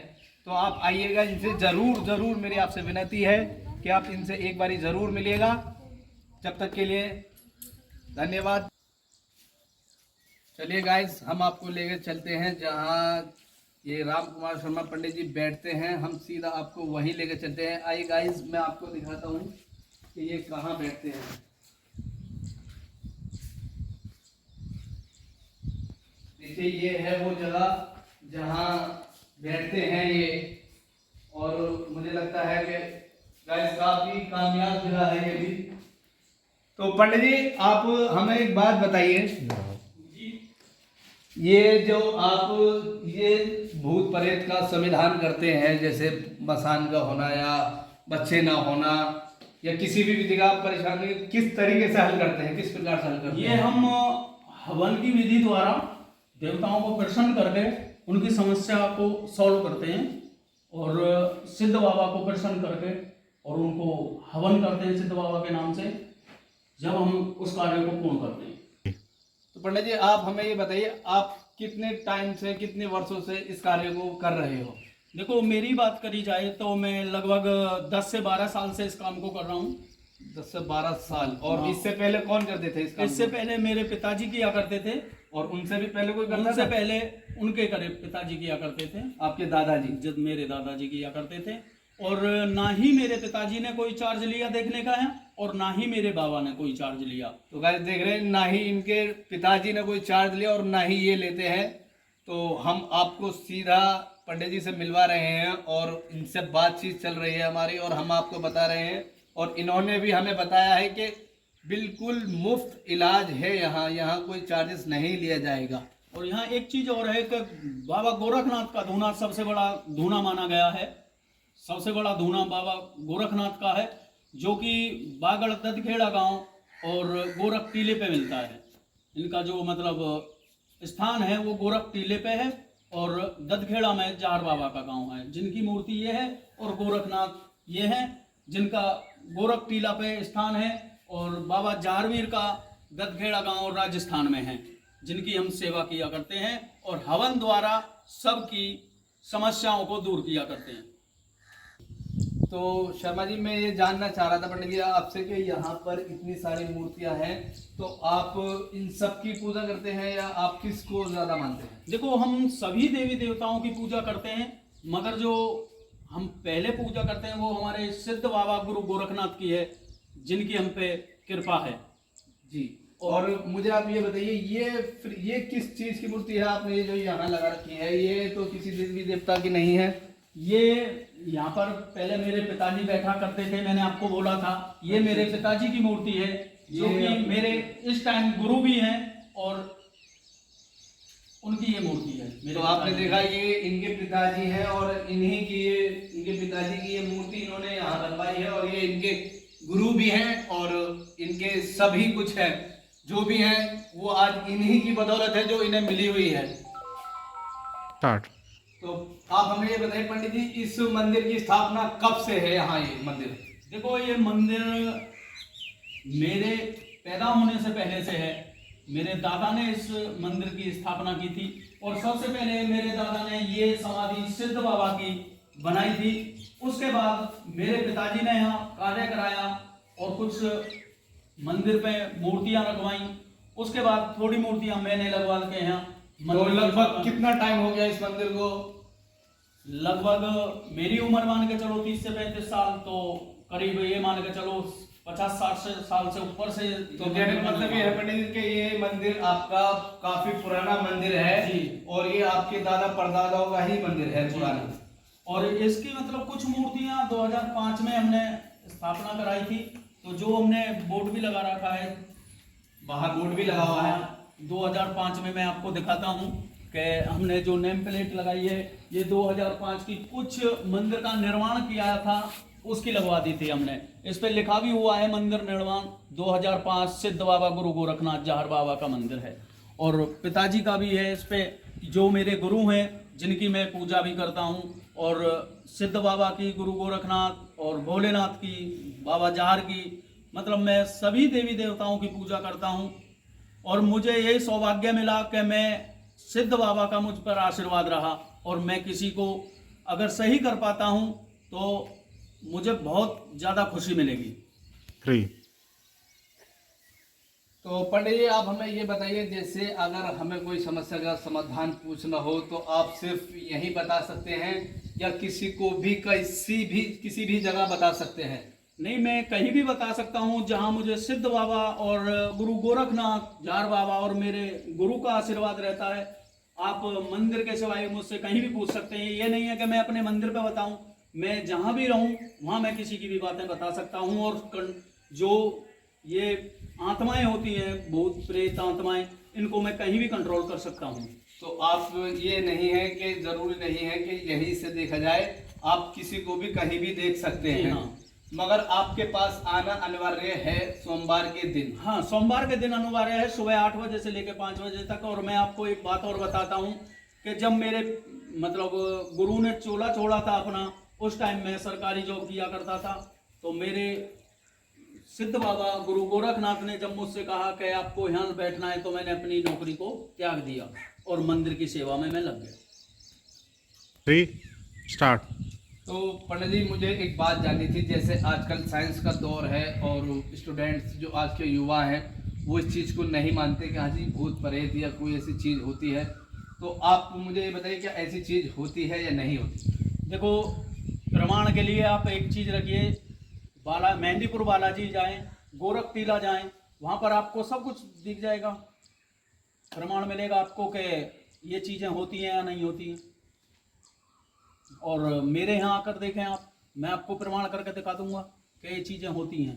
तो आप आइएगा, इनसे ज़रूर मेरी आपसे विनती है कि आप इनसे एक बारी ज़रूर मिलिएगा। जब तक के लिए धन्यवाद। चलिए गाइस हम आपको लेकर चलते हैं जहाँ ये राम कुमार शर्मा पंडित जी बैठते हैं। हम सीधा आपको वहीं लेकर चलते हैं। आइए गाइस मैं आपको दिखाता हूँ कि ये कहाँ बैठते हैं। देखिए ये है वो जगह जहाँ बैठते हैं ये। और मुझे लगता है कि गाइस काफ़ी कामयाब जगह है ये भी। तो पंडित जी आप हमें एक बात बताइए
ये जो आप ये भूत प्रेत का समाधान करते हैं, जैसे मसान का होना या बच्चे ना होना या किसी भी विधि का परेशानी, किस तरीके से हल करते हैं, किस प्रकार से हल करते
ये
हैं?
हम हवन की विधि द्वारा देवताओं को प्रसन्न करके उनकी समस्या को सॉल्व करते हैं और सिद्ध बाबा को प्रसन्न करके और उनको हवन करते हैं सिद्ध बाबा के नाम से, जब हम उस कार्य को पूर्ण करते हैं।
तो पंडित जी आप हमें ये बताइए, आप कितने टाइम से, कितने वर्षों से इस कार्य को कर रहे हो?
देखो मेरी बात करी जाए तो मैं लगभग 10 से 12 साल से इस काम को कर रहा हूँ।
10 से 12 साल। और
हाँ।
इससे पहले कौन करते थे इस काम
इससे
को?
पहले मेरे पिताजी किया करते थे।
और उनसे भी पहले कोई करता
उनसे
था?
पहले उनके पिताजी किया करते थे।
आपके दादाजी?
जब मेरे दादाजी किया करते थे। और ना ही मेरे पिताजी ने कोई चार्ज लिया देखने का है और ना ही मेरे बाबा ने कोई चार्ज लिया।
तो गाइस देख रहे हैं, ना ही इनके पिताजी ने कोई चार्ज लिया और ना ही ये लेते हैं। तो हम आपको सीधा पंडित जी से मिलवा रहे हैं और इनसे बातचीत चल रही है हमारी, और हम आपको बता रहे हैं और इन्होंने भी हमें बताया है कि बिल्कुल मुफ्त इलाज है यहाँ कोई चार्जेस नहीं लिया जाएगा।
और यहाँ एक चीज और है कि बाबा गोरखनाथ का धूना सबसे बड़ा धूना माना गया है। सबसे बड़ा धूना बाबा गोरखनाथ का है, जो कि बागड़ ददखेड़ा गांव और गोरख टीले पे मिलता है। इनका जो मतलब स्थान है वो गोरख टीले पे है और ददखेड़ा में जार बाबा का गांव है, जिनकी मूर्ति ये है, और गोरखनाथ ये है जिनका गोरख टीला पे स्थान है, और बाबा जारवीर का ददखेड़ा गांव राजस्थान में है, जिनकी हम सेवा किया करते हैं और हवन द्वारा सबकी समस्याओं को दूर किया करते हैं।
तो शर्मा जी मैं ये जानना चाह रहा था पंडित जी आपसे कि यहाँ पर इतनी सारी मूर्तियाँ हैं, तो आप इन सब की पूजा करते हैं या आप किसको ज़्यादा मानते हैं?
देखो हम सभी देवी देवताओं की पूजा करते हैं, मगर जो हम पहले पूजा करते हैं वो हमारे सिद्ध बाबा गुरु गोरखनाथ की है, जिनकी हम पे कृपा है
जी। और मुझे आप ये बताइए, ये किस चीज़ की मूर्ति है आपने ये जो यहाँ लगा रखी है? ये तो किसी देवी देवता की नहीं है।
ये यहाँ पर पहले मेरे पिताजी बैठा करते थे, मैंने आपको बोला था, ये मेरे पिताजी की मूर्ति है, जो कि मेरे इस टाइम गुरु भी हैं और उनकी ये मूर्ति है।
तो आपने देखा ये इनके पिताजी हैं और इन्हीं की ये इनके पिताजी की ये मूर्ति इन्होंने यहाँ बनवाई है, और ये इनके गुरु भी हैं और इनके सभी कुछ है, जो भी है वो आज इन्हीं की बदौलत है जो इन्हें मिली हुई है। तो आप हमें ये बताइए पंडित जी, इस मंदिर की स्थापना कब से है यहाँ ये मंदिर?
देखो ये मंदिर मेरे पैदा होने से पहले से है। मेरे दादा ने इस मंदिर की स्थापना की थी और सबसे पहले मेरे दादा ने ये समाधि सिद्ध बाबा की बनाई थी। उसके बाद मेरे पिताजी ने यहाँ कार्य कराया और कुछ मंदिर पे मूर्तियां रखवाई। उसके बाद थोड़ी मूर्तियां मैंने लगवा के यहाँ।
तो लगभग कितना टाइम हो गया इस मंदिर को?
लगभग मेरी उम्र मान के चलो 30 से 35 साल, तो करीब ये मान के चलो 50-60 साल से ऊपर से।
तो कहने का मतलब ये है पंडित जी कि ये मंदिर आपका काफी पुराना मंदिर है
जी,
और ये आपके दादा परदादाओं का ही मंदिर है पुराना।
और इसकी मतलब कुछ मूर्तियां 2005 में हमने स्थापना कराई थी, तो जो हमने बोर्ड भी लगा रखा है,
बाहर बोर्ड भी लगा हुआ है।
2005 में मैं आपको दिखाता हूँ कि हमने जो नेम प्लेट लगाई है, ये 2005 की कुछ मंदिर का निर्माण किया था उसकी लगवा दी थी हमने। इस पे लिखा भी हुआ है मंदिर निर्माण 2005 सिद्ध बाबा गुरु गोरखनाथ जहर बाबा का मंदिर है। और पिताजी का भी है इस पे, जो मेरे गुरु हैं जिनकी मैं पूजा भी करता हूँ, और सिद्ध बाबा की, गुरु गोरखनाथ और भोलेनाथ की, बाबा जहर की, मतलब मैं सभी देवी देवताओं की पूजा करता हूँ। और मुझे ये सौभाग्य मिला कि मैं सिद्ध बाबा का मुझ पर आशीर्वाद रहा और मैं किसी को अगर सही कर पाता हूँ तो मुझे बहुत ज़्यादा खुशी मिलेगी।
तो पंडित जी आप हमें ये बताइए, जैसे अगर हमें कोई समस्या का समाधान पूछना हो तो आप सिर्फ यही बता सकते हैं या किसी को भी किसी भी जगह बता सकते हैं?
नहीं, मैं कहीं भी बता सकता हूँ जहाँ मुझे सिद्ध बाबा और गुरु गोरखनाथ जार बाबा और मेरे गुरु का आशीर्वाद रहता है। आप मंदिर के सिवाय मुझसे कहीं भी पूछ सकते हैं। ये नहीं है कि मैं अपने मंदिर पे बताऊँ, मैं जहाँ भी रहूँ वहाँ मैं किसी की भी बातें बता सकता हूँ। और जो ये आत्माएं होती हैं, भूत प्रेत आत्माएं, इनको मैं कहीं भी कंट्रोल कर सकता हूँ।
तो आप ये नहीं है कि जरूरी नहीं है कि यहीं से देखा जाए, आप किसी को भी कहीं भी देख सकते
जी
हैं।
हाँ।
मगर आपके पास आना अनिवार्य है सोमवार के दिन।
हाँ, सोमवार के दिन अनिवार्य है सुबह 8 बजे से लेकर 5 बजे तक। और मैं आपको एक बात और बताता हूँ कि जब मेरे मतलब गुरु ने चोला छोड़ा था अपना, उस टाइम मैं सरकारी जॉब किया करता था। तो मेरे सिद्ध बाबा गुरु गोरखनाथ ने जब मुझसे कहा कि आपको यहाँ बैठना है, तो मैंने अपनी नौकरी को त्याग दिया और मंदिर की सेवा में मैं लग गया।
3 स्टार्ट।
तो पंडित जी, मुझे एक बात जाननी थी। जैसे आजकल साइंस का दौर है और स्टूडेंट्स जो आज के युवा हैं वो इस चीज़ को नहीं मानते कि हाँ जी भूत प्रेत या कोई ऐसी चीज़ होती है। तो आप मुझे ये बताइए क्या ऐसी चीज़ होती है या नहीं होती?
देखो, प्रमाण के लिए आप एक चीज़ रखिए, मेहंदीपुर बालाजी जाएं, गोरख टीला जाएं, वहाँ पर आपको सब कुछ दिख जाएगा, प्रमाण मिलेगा आपको कि ये चीज़ें होती हैं या नहीं होती हैं। और मेरे यहाँ आकर देखें आप, मैं आपको प्रमाण करके दिखा दूंगा कि ये चीज़ें होती हैं।